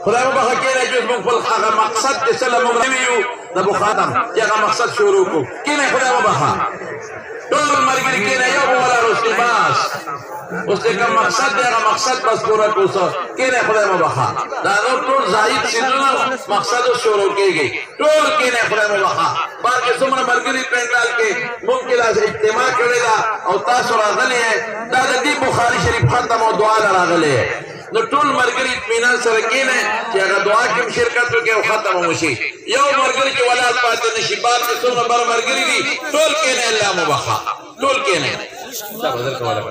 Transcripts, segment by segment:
خدای مبارک کینه جز من فل هغه مقصد چې سلام مغربیو د بخاتم هغه مقصد شروع کو کینه خدای مبارک ټول مرګ کینه یو ولا رسول باس اوس دغه مقصد هغه مقصد بس پورا کوسه کینه خدای مبارک دا نو ټول زائد سيزونه مقصد شروع کیږي ټول کینه خدای مبارک باقي څومره مرګري پندال کې ممکن از اجتماع کړی دا او تاسو راغلي دا د بخاری شریف ختم او دعا راغلي نو ټول مرګري اطمینان سره کینه چې هغه دعا کې شرکت وکړي او ختم وشي یو مرګري چې ولادت پاتې نشي بار کې څومره بر مرګري دي ټول کینه الله مبارک ټول کینه دا بدل کوله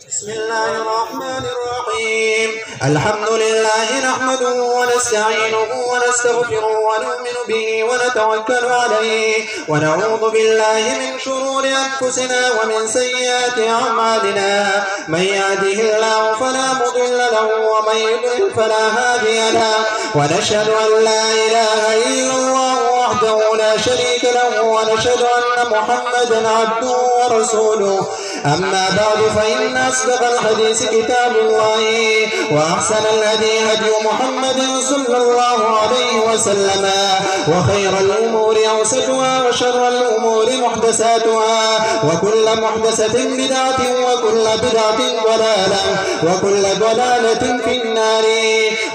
بسم الله الرحمن الرحيم الحمد لله نحمده ونستعينه ونستغفره ونؤمن به ونتوكل عليه ونعوذ بالله من شرور أنفسنا ومن سيئات أعمالنا من يهده الله فلا مضل له ومن يضلل فلا هادي له ونشهد أن لا إله إلا الله وحده لا شريك له ونشهد أن محمدا عبده ورسوله أما بعد فإن أصدق الحديث كتاب الله وأحسن الهدي هدي محمد صلى الله عليه وسلم وخير الأمور أوسطها وشر الأمور محدثاتها وكل محدثة بدعة وكل بدعة ضلالة وكل ضلالة في النار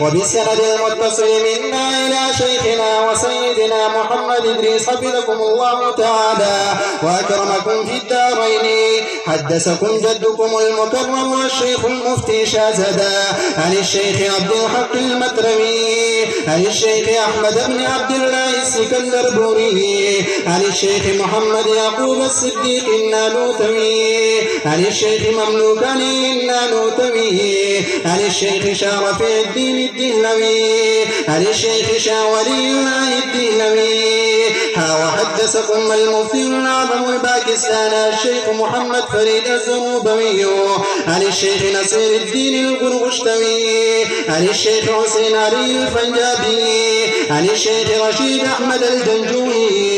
وبالسند المتصل منا إلى شيخنا وسيدنا محمد إدريس حفظكم الله تعالى وأكرمكم في الدارين حدثكم جدكم المكرم والشيخ المفتي شازدا عن الشيخ عبد الحق المكرمي عن الشيخ أحمد بن عبد الله السكندربوري عن الشيخ محمد يعقوب الصديق النانوتوي عن الشيخ مملوك علي النانوتوي عن الشيخ شارف الدين الدهلوي عن الشيخ شاولي الله الدهلوي وحدثكم المفتي الأعظم الباكستان الشيخ محمد فريد الزروبوي عن الشيخ نصير الدين القرغشتوي عن الشيخ حسين علي الفنجابي عن الشيخ رشيد أحمد الجنجوي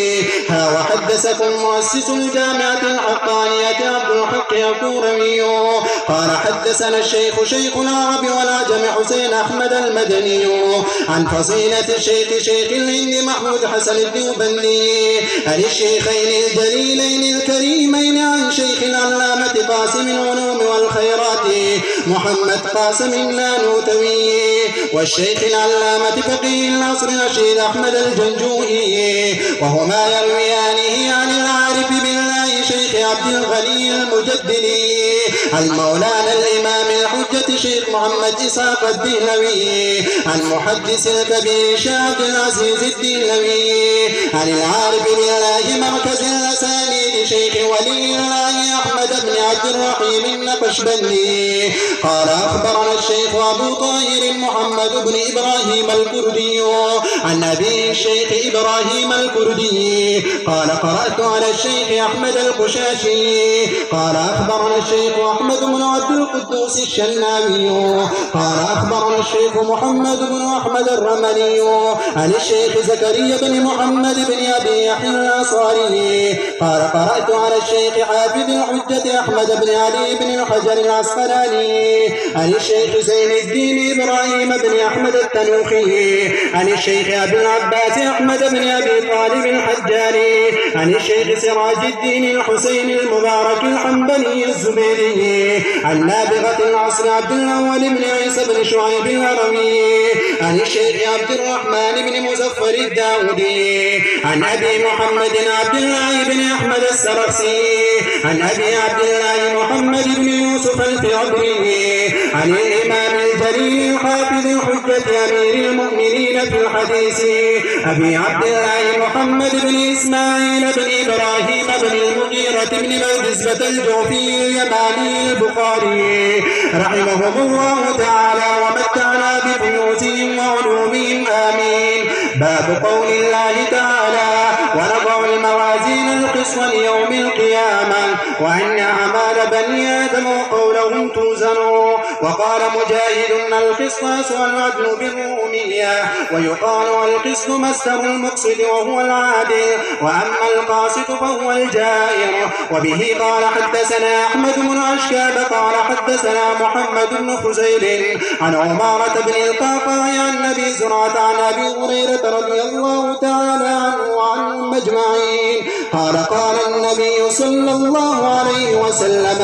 وحدثكم مؤسس الجامعة الحقانية عبد الحق الكورمي قال حدثنا الشيخ شيخ العرب والعجم حسين أحمد المدني عن فصيلة الشيخ شيخ الهند محمود حسن الدوبندي عن الشيخين الجليلين الكريمين عن شيخ العلامة قاسم العلوم والخيرات محمد قاسم النانوتوي والشيخ العلامة فقيه العصر رشيد أحمد الجنجوي وهما يرويانه عن العارف بالله شيخ عبد الغني المجددي عن مولانا الإمام الحجة شيخ محمد إسحاق الدهلوي عن محدث الكبير شيخ عبد العزيز الدهلوي عن العارف بالله مركز الأسانيد شيخ ولي الله أحمد بن عبد الرحيم النقشبندي قال أخبرنا الشيخ أبو طاهر محمد بن إبراهيم الكردي عن أبي الشيخ إبراهيم الكردي قال قرأت على الشيخ أحمد القشاشي قال أخبرنا الشيخ أحمد بن عبد القدوس الشناوي قال أخبرنا الشيخ محمد بن أحمد الرملي عن الشيخ زكريا بن محمد بن أبي يحيى الأنصاري قال قرأت على الشيخ حافظ الحجة أحمد بن علي بن الحجر العسقلاني عن الشيخ زين الدين إبراهيم بن أحمد التنوخي عن الشيخ أبي العباس أحمد بن أبي طالب الحجاني عن الشيخ سراج الدين الحسين المبارك الحنبلي الزبيري عن نابغة العصر عبد الأول بن عيسى بن شعيب الهروي عن الشيخ عبد الرحمن بن مزفر الداودي عن أبي محمد عبد الله بن أحمد السرخسي عن أبي عبد الله محمد بن يوسف الفعبري عن الإمام الجليل الحافظ الحجة أمير المؤمنين في الحديث أبي عبد الله محمد بن إسماعيل بن إبراهيم بن المغيرة بن مجزبة الجوفي اليماني البخاري رحمهم الله تعالى ومتعنا ببيوتهم وعلومهم آمين. باب قول الله تعالى ونضع الموازين القسط ليوم القيامة وأن أعمال بني آدم وقولهم توزنوا. وقال مجاهد القسطاس والعدل بالرومية، ويقال القسط مصدر المقسط وهو العادل، وأما القاسط فهو الجائر. وبه قال حدثنا أحمد بن أشكاب قال حدثنا محمد بن خزيل عن عمارة بن القعقاع عن أبي زرعة عن أبي هريرة رضي الله تعالى عنه وعنهم أجمعين قال قال النبي صلى الله عليه وسلم: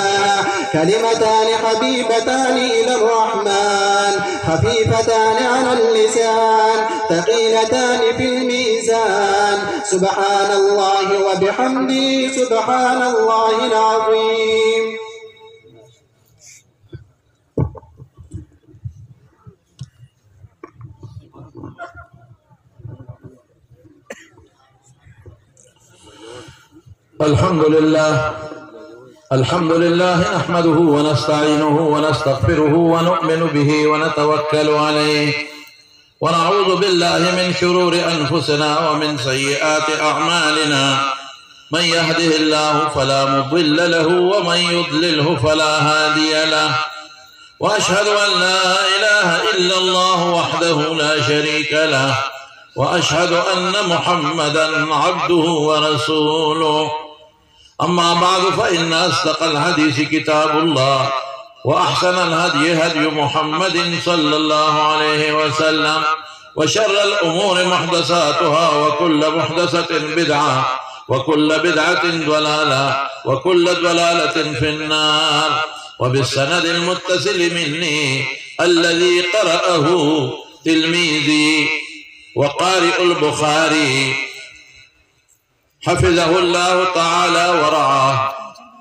كلمتان حبيبتان إلى الرحمن خفيفتان على اللسان ثقيلتان في الميزان، سبحان الله وبحمده سبحان الله العظيم. الحمد لله نحمده ونستعينه ونستغفره ونؤمن به ونتوكل عليه، ونعوذ بالله من شرور أنفسنا ومن سيئات أعمالنا، من يهده الله فلا مضل له ومن يضلله فلا هادي له، وأشهد أن لا إله إلا الله وحده لا شريك له، وأشهد أن محمدا عبده ورسوله. أما بعد فإن أصدق الحديث كتاب الله، وأحسن الهدي هدي محمد صلى الله عليه وسلم، وشر الأمور محدثاتها، وكل محدثة بدعة، وكل بدعة ضلالة، وكل ضلالة في النار. وبالسند المتصل مني الذي قرأه تلميذي وقارئ البخاري حفظه الله تعالى ورعاه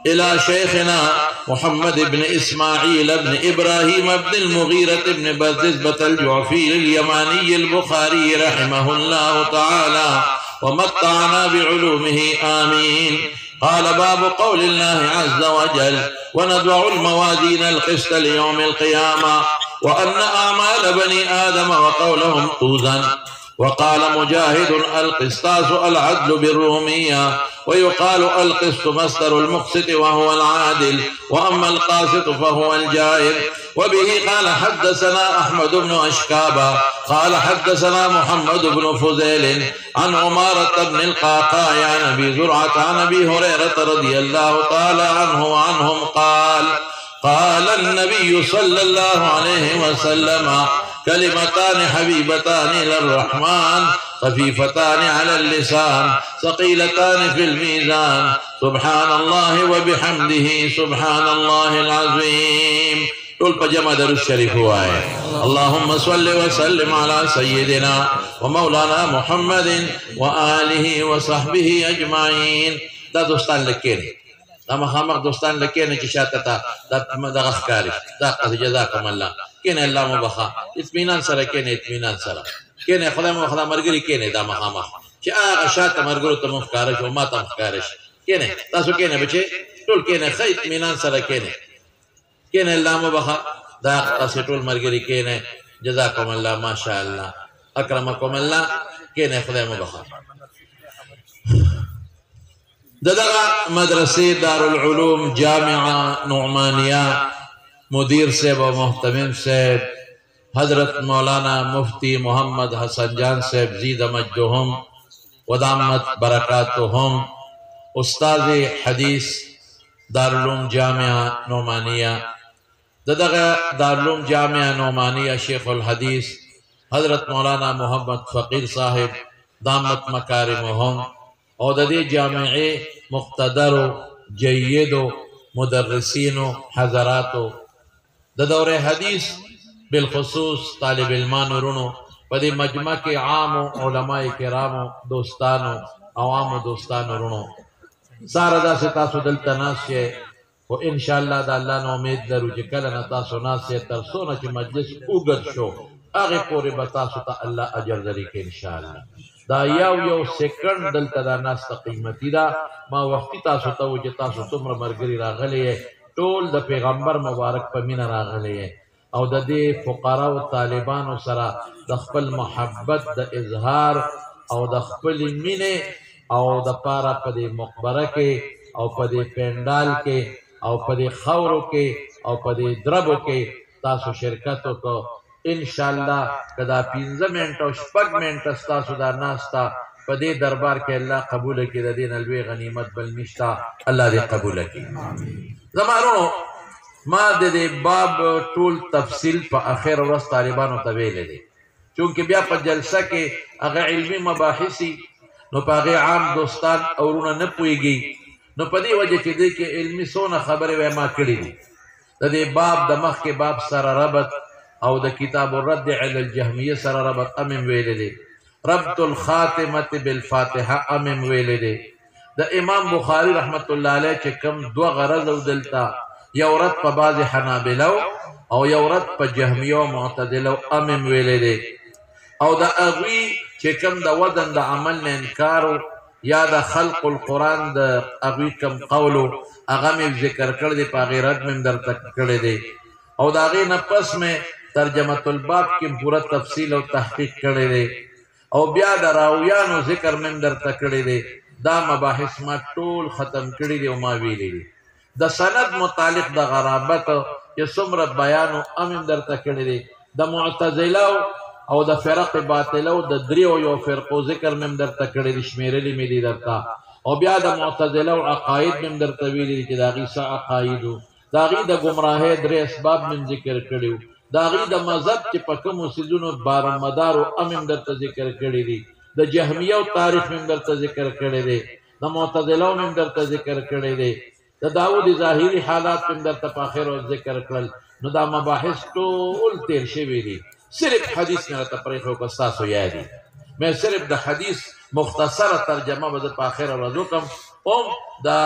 إلى شيخنا محمد بن إسماعيل بن إبراهيم بن المغيرة بن بزبة الجعفي اليماني البخاري رحمه الله تعالى ومتعنا بعلومه آمين. قال: باب قول الله عز وجل: ونضع الموازين القسط ليوم القيامة وأن أعمال بني آدم وقولهم توزن. وقال مجاهد: القسطاس العدل بالرومية، ويقال القسط مصدر المقسط وهو العادل، وأما القاسط فهو الجائر. وبه قال حدثنا أحمد بن أشكاب قال حدثنا محمد بن فزيل عن عمارة بن القعقاع عن أبي زرعة عن أبي هريرة رضي الله تعالى عنه وعنهم قال: قال النبي صلى الله عليه وسلم: كلمتان حبيبتان إلى الرحمن خفيفتان على اللسان ثقيلتان في الميزان، سبحان الله وبحمده سبحان الله العظيم. طول پجمع در الشریف ہوا ہے. اللهم صل وسلم على سيدنا ومولانا محمد وآله وصحبه اجمعین. دا دوستان لکینے دا مخامق دوستان لکینے چی شاعتا تا دا غخکاری دا قصد جزاکم اللہ کینے اللہ مبخا اتمینان سرا کینے اتمینان سرا کینے خدا مخدا مرگری کینے دا مخامق چی آغا شاعتا مرگرو تا مخکارش و ما تا مخکارش کینے تاسو کینے بچے طول کینے خی اتمینان سرا کینے کینے اللہ مبخا دا قصد طول مرگری کینے جزاکم اللہ ماشاءاللہ اکرمکم اللہ کینے خدا مبخا. دغه مدرسې دارالعلوم جامعہ نعمانیہ مدیر صاحب و محتمم صاحب حضرت مولانا مفتی محمد حسن جان صاحب زید مجدهم ودامت برکاتهم، استاد حدیث دارالعلوم جامعہ نعمانیہ. دغه دارالعلوم جامعہ نعمانیہ شیخ الحدیث حضرت مولانا محمد فقیر صاحب دامت مکارمهم او د دې جامعې مقتدرو جیدو مدرسینو حضراتو د دور حدیث بالخصوص طالب علمانو رونو په دې مجمع کې عام علماء کرامو دوستانو عوامو دوستانو رونو ساره داسې تاسو دلته ناست یې خو انشاءالله د الله نه امید لرو چې کله نه تاسو ناست یې تر څو نه چې مجلس اوږد شو هغې پورې به تاسو ته الله اجر درکړي انشاءالله. دا یو سیکنډ دلته دا ناسته قیمتي ده. ما وختي تاسو ته و چې تاسو څومره ملګري راغلي یې ټول د پیغمبر مبارک په مینه راغلي یې او د دې فقراو طالبانو سره د خپل محبت د اظهار او د خپل مینې او د پاره په دې مقبره کې او په دې پنډال کې او په دې خاورو کې او په دې دربو کې تاسو شرکت وکړو. انشاءالله که دا 15 منټه او 6 منټه ستاسو دا ناسته په دې دربار کې الله قبوله کړي، د دې نه لوی غنیمت بل نشته. الله دې قبوله کړي. زما وروڼو، ما د دې باب ټول تفصیل په اخر ورځ طالبانو ته ویلی دی، چونکې بیا په جلسه کې هغه علمي مباحثي نو په هغې عام دوستان او وروڼه نه پوهېږي، نو په دې وجه چې دې کې علمي څونه خبرې وی ما کړي دي. د دې باب د مخکې باب سره ربط او د کتاب الرد علی الجهمیه سره ربط امم ویلی دی. ربط الخاتمه بالفاتحه امم ویلی دی. د امام بخاری رحمت الله علیه چې کوم دوه غرض او دلته یو رد په بعض حنابلو او یو رد په جهمیه او معتدلو امم ویلی دی. او د هغوی چې کوم د وزن د عمل نه انکار یا د خلق القرآن د هغوی کوم قولو هغه مې ذکر کړی دی، په هغې رد مې درته کړی دی. او د هغې نه پس مې ترجمة الباب کې پوره تفصیل او تحقیق کړی دی. او بیا د راویانو ذکر مې درته کړی دی. دا مباحث ما ټول ختم کړي دي او ما ویلي دي. د سند متعلق د غرابت چې څومره بیانو هم درته کړی دی. د معتزله او د فرق باطله د دریو یو فرقو ذکر مې درته کړی دی، شمیرلی مې دي درته. او بیا د معتزله او عقاید مې درته ویلي دي چې د هغې څه عقایدو، د هغې د ګمراهۍ 3 اسباب مې ذکر کړي، د هغې د مذهب چې په کومو څیزونو بارمدارو هم درته ذکر کړي دي. د جهمیه او تاریخ مې درته ذکر کړی دی، د معتزله مې درته ذکر کړی دی، د داود ظاهري حالات مې درته په آخر ذکر کړل. نو دا مباحث ټول تیر شوي دي. صرف حدیث مې راته پرېښود که ستاسو یادي، مې صرف د حدیث مختصره ترجمه به زه په آخره ورځ وکړم. اوم دا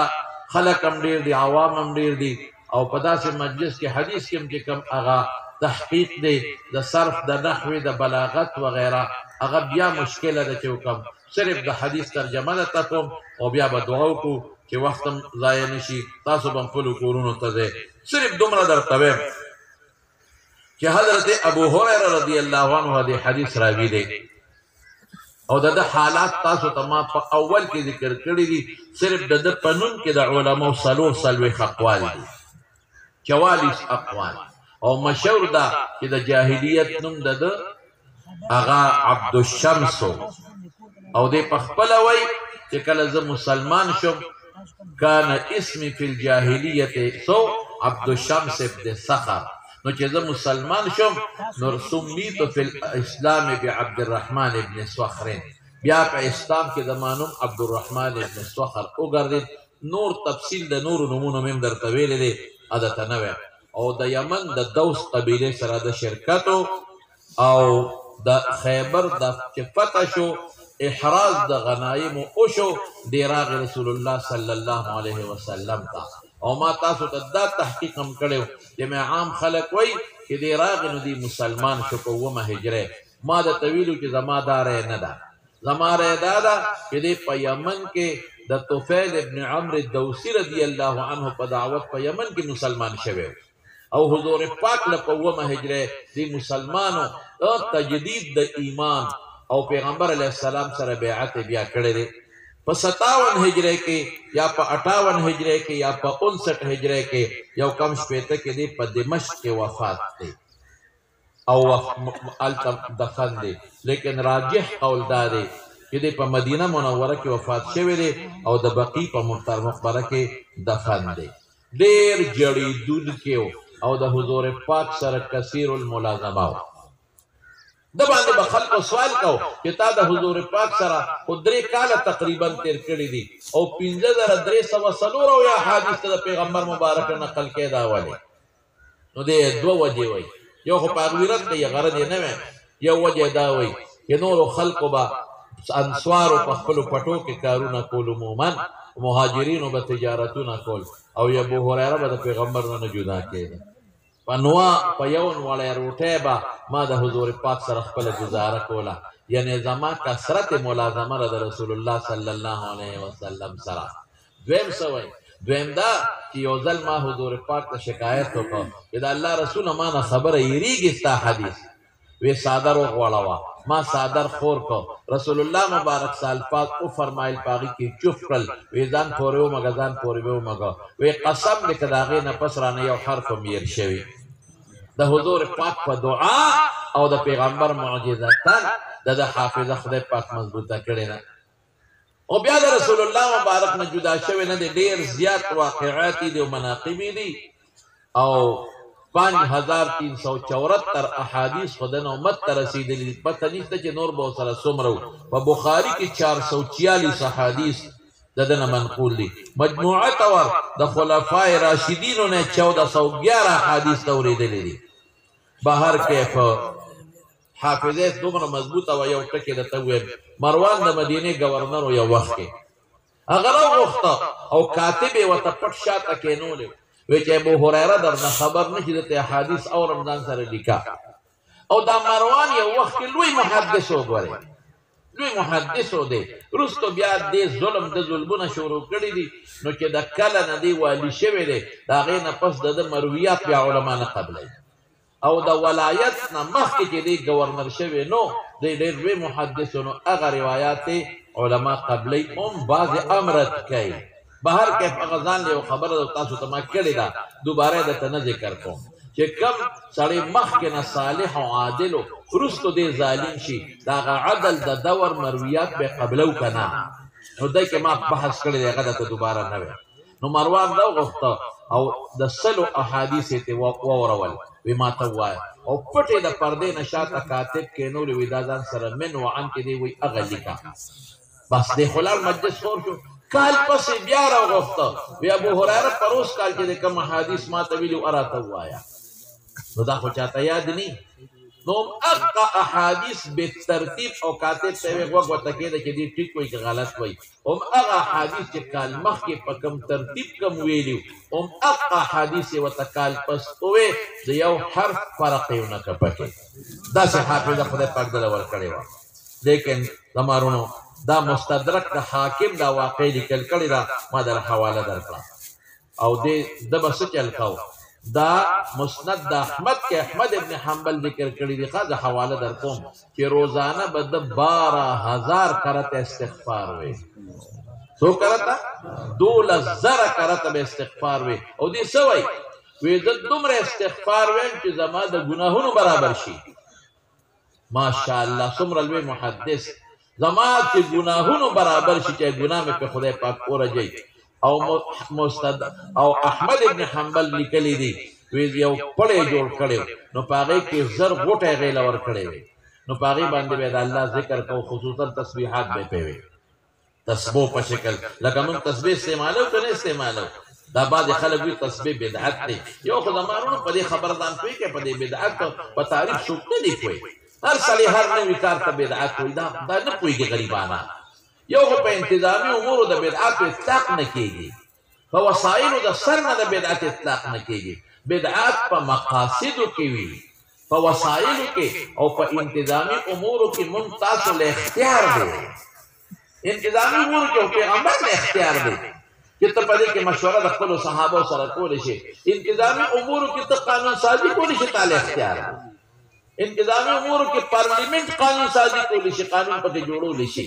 خلک هم ډېر دي، عوام هم ډېر دي، او په داسې مجلس کې حدیث کې هم چې کوم هغه تحقیق دی د صرف د نحوې د بلاغت وغیره هغه بیا مشکله ده چې وکړم. صرف د حدیث ترجمه درته کوم او بیا به دعا وکړو چې وخت هم ضایع نه شي، تاسو به هم خپلو کورونو ته ځئ. صرف دومره درته وایم چې حضرت ابو هریره رضی الله عنه د حدیث راوي دی او د ده حالات تاسو ته ما په اول کې ذکر کړي دي. صرف د ده په نوم کې د علماو 44 اقوال دي، 44 اقوال. او مشهور ده چې د جاهلیت نوم د ده هغه عبدالشمس او دی په خپله وایي چې کله زه مسلمان شم کان اسمی فی الجاهلیت سو عبدالشمس ابن صخر، نو چې زه مسلمان شم نو سمیت فی الاسلام بعبد الرحمن ابن صخر، بیا په اسلام کې د مانوم عبدالرحمن ابن صخر وګرځېد. نور تفصیل د نورو نومونو مې هم درته ویلی دی، عادته نه ویم. او د یمن د دوس قبیلې سره د شرکتو او د خیبر د چې فتح شو احراز د غنایمو وشو، دی راغی رسول الله صلی الله علیه وسلم ته. او ما تاسو ته دا تحقیق هم کړی چې مې عام خلک وایي چې دی راغی نو دی مسلمان شو په 9 هجرۍ. ما درته ویلو چې زما دا رای نه ده، زما رای دا ده چې دی په یمن کې د طفیل ابن عمرو الدوسي رضی الله عنه په دعوت په یمن کې مسلمان شوی او حضور پاک له په 9 هجرۍ دی مسلمانو تجدید د ایمان او پیغمبر علیه السلام سره بیعت بیا کړی دی. په 57 هجرۍ کې یا په 58 هجرۍ کې یا په 59 هجرۍ کې یو کم شپېته کې دی په دمشق کې وفات دی او هلته دفن دی. لیکن راجح قول دا دی چې دی په مدینه منوره کې وفات شوی دی او د بقیع په مقبره کې دفن دی. ډېر جړېدونکی او د حضور پاک سره کثیر الملازمه و. د باندې به خلکو سوال کو چې تا د حضور پاک سره خو 3 کاله تقریبا تیر کړي دي او 5304 یا حدیث د پیغمبر مبارک نقل کې دا ولې. نو دې 2 وجې وایي، یو خو په غیرت کې غرض یې نه وي، یو وجه دا وایي چې نورو خلکو به انصارو په خپلو پټو کې کارونه کول، عموما مهاجرینو به تجارتونه کول، او ابو هریره به د پیغمبر نه جدا کېده. په یو نوړی روټۍ به ما د حضور پاک سره خپله ګزاره کوله. یعنی زما کثرت ملازمه ده د رسول الله صلی الله علیه وسلم سره. دویم څه وایي؟ دویم دا چې یو ځل ما حضور پاک ته شکایت وکړ چې د الله رسول ما نه خبره یېرېږي ستا حدیث، وی صادر وغوړوا ما صادر خور کو رسول الله مبارک سال پاک او فرمایل پاغي کې چوف کړل وی ځان پورې و مغزان پورې و مغا وی قسم دې کداغه نه پس رانه یو حرف میر شوی د حضور پاک په دعا او د پیغمبر معجزاتن د حافظه خدای پاک مضبوطه کړي نه او بیا د رسول الله مبارک نه جدا شوی نه ډیر زیات واقعات دي او مناقب دي او 5374 احادیث خدای نو امت ته رسیدلي پته نشته چې نور به سره څومره په بخاری کې 446 احادیث ددنه منقول دي مجموعه تور د خلفای راشدین نه 1411 احادیث اوریدلې دي بهر کیف حافظه دومره مضبوطه و یو ټکی د تویم مروان د مدینه گورنر یو وخت کې هغه وغوښته او کاتب و ته پټ شاته کېنول وی چې ابو هريره درنه خبر نشي د احادیث او رمضان سره لیکا او دا مروان یو وخت کې لوی محدث وګوري لوی محدث و دی رستو بیا دې ظلم د ظلمونه شروع کړی دي نو چې د کله نه دی والی شوی دی د هغې نه پس د مرویات بیا علما نه قبلوي او د ولایت نه مخکې چې دی گورنر شوی نو دی ډېر لوی محدث نو هغه روایات علما قبلوي هم بعضې امرت کوي بهر کیف هغه ځان له خبره تاسو ته ما کړې ده دوباره درته نه ذکر کوم چې کم سړی مخکې نه صالح او عادل وروستو دی ظالم شي د هغه عدل د دور مرویات به قبلو که نه نو دی کې ما بحث کړی دی هغه درته دوباره نه وی نو مروان دا وغوښته او د سلو احادیث یې ته واورول وی ما ته ووایه او پټې د پردې نه شاته کاتب کېنولې وي دا ځان سره من وعن کې دی وی هغه لیکه بس دی خلال مجلس خور شو کال پسې بیا راوغوښته وی ابو هريره پر اوس کال کې د کوم حدیث ما ته ویلي راته ووایه نو دا خو چاته یاد نی نو اقا احادیث بالترتیب او کاتب ته وی غوږ ورته کېده چې دی ټیک وایي که غلط وایي هم هغه احادیث چې کال مخکې په کوم ترتیب کم ویلي هم هغه احادیث یې ورته کال پس ووې د یو حرف فرق یې ونه کړه پکې داسې حافظه خدای پاک دله ورکړې وه لیکن زمارونو دا مستدرک د حاکم دا واقع لیکل کړې ده ما در حواله درکړه او ده به څه چل کو دا مسند د احمد کې احمد ابن حنبل ذکر کړی دی خاصه حواله در کوم چې روزانه به د 12000 کرته استغفار وي څو کرته 12000 کرته به استغفار وي او دې سوي وې د دومره استغفار وین چې زما د ګناهونو برابر شي ماشاءالله څومره لوی محدث زما چې ګناهونو برابر شي چې ګناه مې په خدای پاک اورځي او مستد او احمد ابن حنبل لیکلی دی وی یو پړې جوړ کړو نو پاغې کې زر غوټه غیل ور کړې نو پاغې باندې به د الله ذکر کو خصوصا تسبیحات به پوي تسبیح په شکل لکه موږ تسبیح استعمالو کنه استعمالو دا بعد خلک وی تسبیح بدعت دی یو خدامانو په دې خبردان کوي کې په دې بدعت په تعریف شو نه دی کوي هر سړي هر نوې کار ته بدعت وي دا نه کوي غریبانه یو په انتظامی امور د بدعت اطلاق نه کیږي په وسایلو د سر نه د بدعت اطلاق نه کیږي بدعت په مقاصدو کې وي په وسایلو کې او په انتظامی امور کې ممتاز له اختیار دی انتظامی امور کې پیغمبر له اختیار دی چې ته په دې کې مشوره د خپل صحابه سره کول شي انتظامی امور کې ته قانون سازي کول شي تعالی اختیار انتظامی امور کې پارلیمنت قانون سازي کولی شي قانون پکې جوړول شي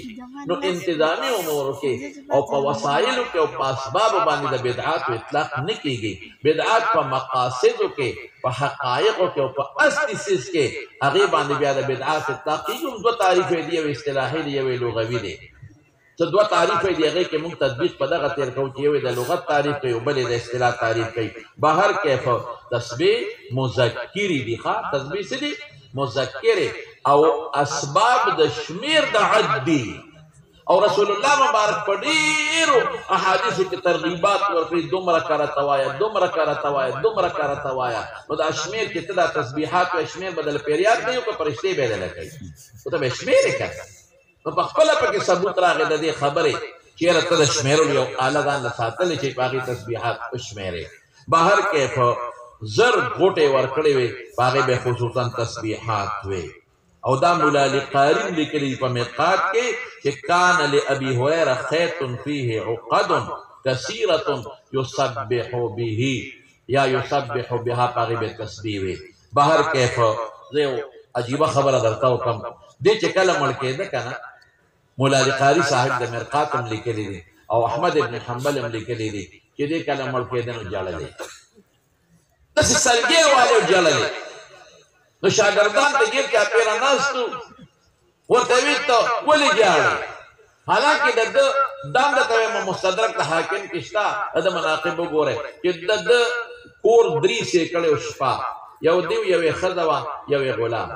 نو انتظامی امور کې او په وسایلو کې او په اسباب باندې د بدعات اطلاق نه کیږي بدعات په مقاصدو کې په حقایقو کې او په اصلي سیس کې هغه باندې بیا د بدعات اطلاق کیږي دوه تعریف دی او اصطلاحي دی او لغوي دی څه دوه تعریف دی هغه کې موږ تطبیق په دغه تیر کوو چې یو د لغت تعریف کوي او بل د اصطلاح تعریف کوي بهر کیف تسبیح مذکری دی ښا تسبیح څه دی مذکر او اسباب د شمیر د عدی او رسول الله مبارک په ډیرو احادیثو کې ترغیبات ورکړي دومره کرته وایه دومره کرته وایه دومره کرته وایه نو دا شمیر کې ته دا تسبیحات او شمیر بدل پیریات دی او که فرشتې بدل کوي او ته به شمیر کړه نو په خپل پکې ثبوت راغی د دې خبرې چې راته د شمیرو یو اعلی ځان ساتل چې باقي تسبیحات او شمیرې بهر کیف زر غوټه ورکړې وي باغې به خصوصا تسبیحات وي او دا مولا لقاری لیکلي په میقات کې چې کان لابي هريره خيط فيه عقد كثيره يسبح به یا يسبح بها باغې به تسبیح وي بهر کیف زه عجیبه خبره درته وکړم دې چې کله مړ کېده که نه مولا علي قاري صاحب د مرقات هم لیکلي دي او احمد ابن حنبل هم لیکلي دي چې دې کله مړ کېده نو ژړلې داسې سلګۍ والے ژړلې نو شاګردان ته ګیر چاپېره ناستو ورته ویل ته ولې ژاړې حالانکې د ده دا هم درته وایم مستدرک د حاکم کې شته د مناقب وګورئ چې د ده کور 3 سیکړې شپه یو دیو یوې ښځه وه یوې غلام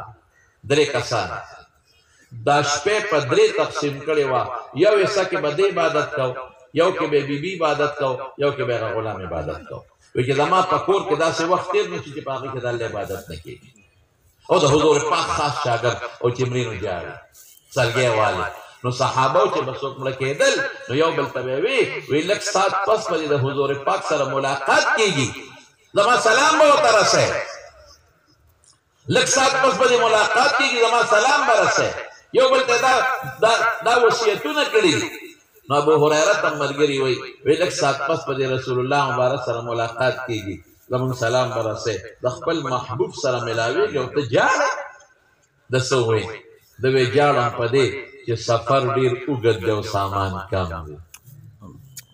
3 کسان دا شپې په 3 تقسیم کړې وه یو حصه کې به دې عبادت کو یو کې به بیبي عبادت کو یو کې به هغه غلام عبادت کو وایي چې زما په کور کې داسې وخت تېر نه شي چې په هغې کې د الله عبادت نه کېږي او د حضور پاک خاص شاګرد او چې مړینو جاړي سلګۍ والي نو صحابه چې به څوک مړه کېدل نو یو بل ته به وی لږ ساعت پس به د حضور پاک سره ملاقات کېږي زما سلام به ورته رسئ لږ ساعت پس به ملاقات کېږي زما سلام به رسئ یو بل ته دا وصیتونه کړي دي نو ابو هریره ته ملګري وایي لږ ساعت پس به رسول الله مبارک سره ملاقات کېږي زمونږ سلام به رسئ د خپل محبوب سره ملاوېږي او ته جاړې د څه وایي د وی جاړم په دې چې سفر ډېر اوږد دی او سامان کم دی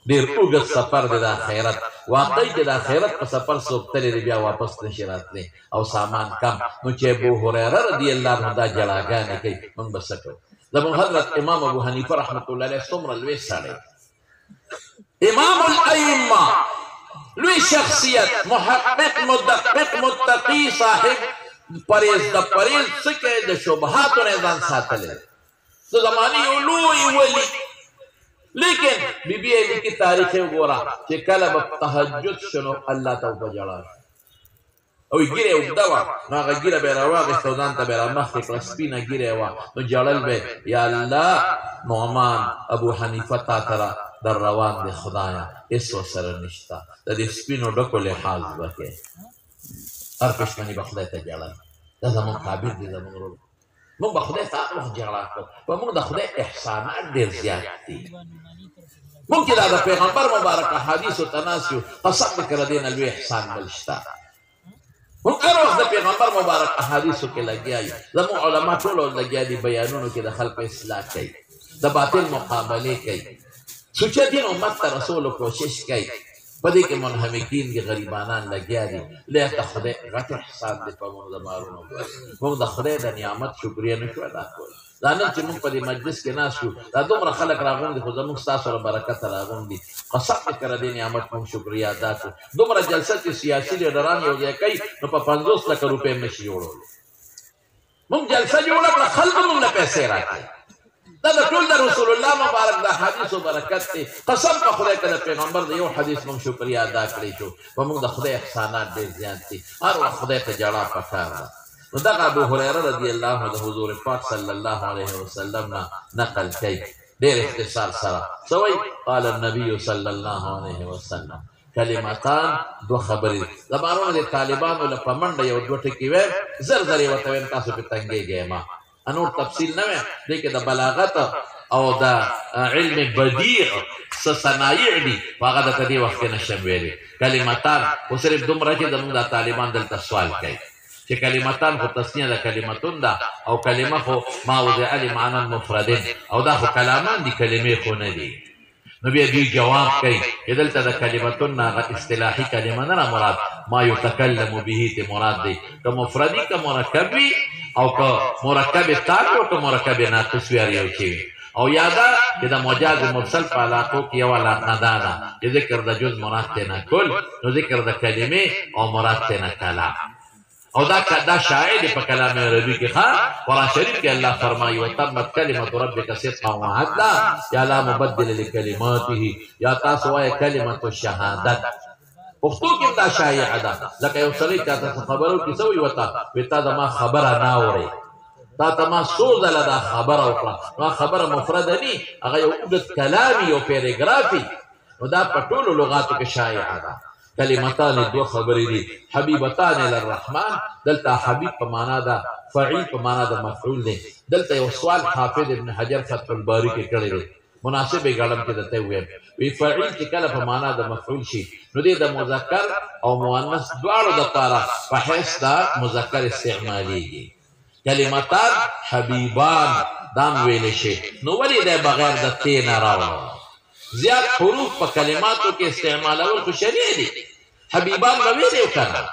ډېر اوږد سفر دی د آخرت واقعي چې د آخرت په سفر څوک تللی دی بیا واپس نشي راتلی او سامان کم نو چې ابو هریره رضی الله عنه دا جلاګانې کوي موږ به څه کوو زموږ حضرت امام ابو حنیفه رحمت الله علیه څومره لوی سړی امام الائمه لوی شخصیت محقق مدقق متقی صاحب پریز د پریز څه کوي د شبهاتو نه ځان ساتلی د زمانې یو لوی ولی لیکن بی بی ایلی کی تاریخ وګوره چې کله به تهجد شنو الله ته به ژړا او ګیره اوږده وه نو هغه ګیره به یې راواخېسته او ځان ته به یې رامخکې کړه سپینه ګیره یې وه نو ژړل به یا الله نعمان ابو حنیفه تا ته در روان دی خدایه هېڅ ورسره نشته د دې سپینو ډکو لحاظ به کوې هر پښتني به خدای ته ژړل دا زموږ تعبیر دی زموږ ورو موږ به خدای ته هر وخت جګړه کوو په موږ د خدای احسانات ډېر زیات دي موږ چې دا د پیغمبر مبارک احادیثو ته ناست یو قسم دې که د دې نه لوی احسان بل شته موږ هر وخت د پیغمبر مبارک احادیثو کې لګیا یو زموږ علما ټول لګیا دي بیانونو کې د خلکو اصلاح کوي د باطل مقابلې کوي سوچه دین امت ته رسولو کوشش کوي په دې کې منهمکین دي غریبانان لګیا دي لږ د خدای غټ احسان دی په موږ د مارونو موږ د خدای د نعمت شکریه نه شو ادا کولی دا نن چې موږ په دې مجلس کې ناست یو دا دومره خلک راغونډي خو زموږ ستاسو له برکته راغونډي قسم دې که د دې نعمت موږ شکریه ادا کړو دومره جلسه چې سیاسي لیډران یو ځای کوي نو په 50 لکه روپۍ نشي جوړولی موږ جلسه جوړه کړه خلکو موږ له پیسې راکړي دا د ټول د رسول الله مبارک د حدیثو برکت دی قسم په خدای که د پیغمبر د یو حدیث موږ شکریه ادا کړی شو په موږ د خدای احسانات ډېر زیات دي هر وخت خدای ته ژړا پکار ده نو دغه ابو هریره رضی الله عنه د حضور پاک صلی الله علیه وسلم نه نقل کوي ډېر اختصار سره څه وایي قال النبي صلی الله علیه وسلم کلمتان دو خبرې زمانونه د طالبانو له په منډه یو دوه ټکي ویم زر زر یې ورته ویم تاسو پې تنګېږئ ما انور تفصیل نه ویم دې کې د بلاغت او د علم بدیع څه صنایع دي خو هغه درته دې وخت کې نشم ویلی کلمتان خو صرف دومره چې زموږ دا طالبان دلته سوال کوي چې کلمتان خو تسنیه د کلمتون ده او کلمه خو ما وضع لمعنی مفردین او دا خو کلامان دي کلمې خو نه دي نو بیا دوی جواب کوي چې دلته د کلمتون نه هغه اصطلاحي کلمه نه مراد ما یتکلم به ته مراد دی که مفردي که مرکب وي او که مرکب تاک او که مرکب ناقص وي هر یو چې وي او یادا چې د مجاز مرسل په علاقو کې یو علاقه دا ده چې ذکر د جز مراد ته نه کل نو ذکر د کلمې او مراد ته نه کلام او دا شاعر دی په کلام عربي کې ښه قرآن شریف کې الله فرمایي وتمت کلمة ربک صدقا وعدلا یا لا مبدل لکلماته یا تاسو وایه کلمة الشهادت پښتو کې دا شایعه ده لکه یو سړی چاته خبرو کې څه وایي ورته وایي تا زما خبره نه اورې تا ته ما څو ځله دا خبره وکړه نو خبره مفرده ني هغه یو اوږد کلامي یو پیراګرافي نو دا په ټولو لغاتو کې شایعه ده کلمتان دو خبرې دي حبیبتان للرحمن دلته حبیب په معنا ده فعیل په معنا ده مفعول دی دلته یو سوال حافظ ابن حجر فتح الباری کې کړی دی مناسب یې ګڼم چې درته ووایم وی فعیل چې کله په معنا د مفعول شي نو دې د مذکر او مؤنث دواړو دپاره په حیث د مذکر استعمالیږي کلمتان حبیبان دام ویل شي نو ولې دی بغیر د تی نه راوړو زیات حروف په کلماتو کې استعمالول خو شریع دي حبیبان به ویلې وکړه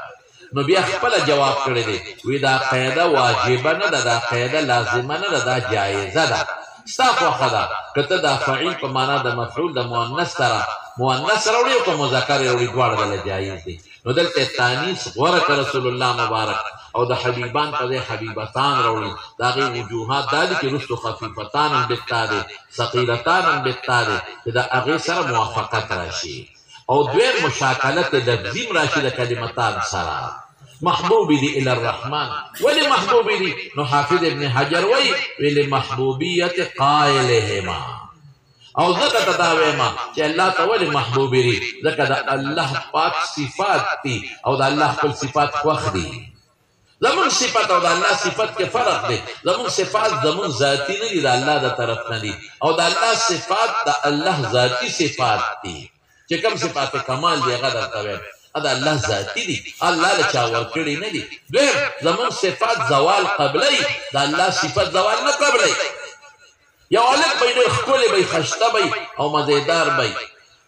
نو بیا خپله جواب کړی دی وی دا قاعده واجبه نه ده دا قاعده لازمه نه ده دا جایزه ده ستا خوښه ده که ته دا فعیل په معنا د مفعول د مؤنث سره مؤنث راوړي او که مذکر یې راوړي دواړه دله جایز دي نو دلته تانیث غوره که رسول الله مبارک او د حبیبان په ځای حبیبتان راوړي د هغې وجوهات دا دي چې وروستو خفیفتان هم بتا دی ثقیلتان هم بتا دی چې د هغې سره موافقت راشي او دویم مشاکلت لفظي م راشي د کلمتان سره محبوبی دی الی الرحمن ولی محبوبی دی نو حافظ ابن حجر وی لمحبوبیت قائلهما او ذکر تداویما چه اللہ تا ولی محبوبی دی ذکر دا اللہ پاک صفات دی او دا اللہ کل صفات خوخ دی زمون صفات او دا اللہ صفات کے فرق دی زمون صفات زمون ذاتی ندی دا اللہ دا طرف ندی او دا اللہ صفات دا اللہ ذاتی صفات دی چه کم صفات کمال دی اغا در طویل دا اللہ ذاتی دی اللہ لچا ورکڑی ندی دویم زمون صفات زوال قبلی دا اللہ صفات زوال نه قبلی یا علق بی دوی خکولی بی خشتا بی او مزیدار بی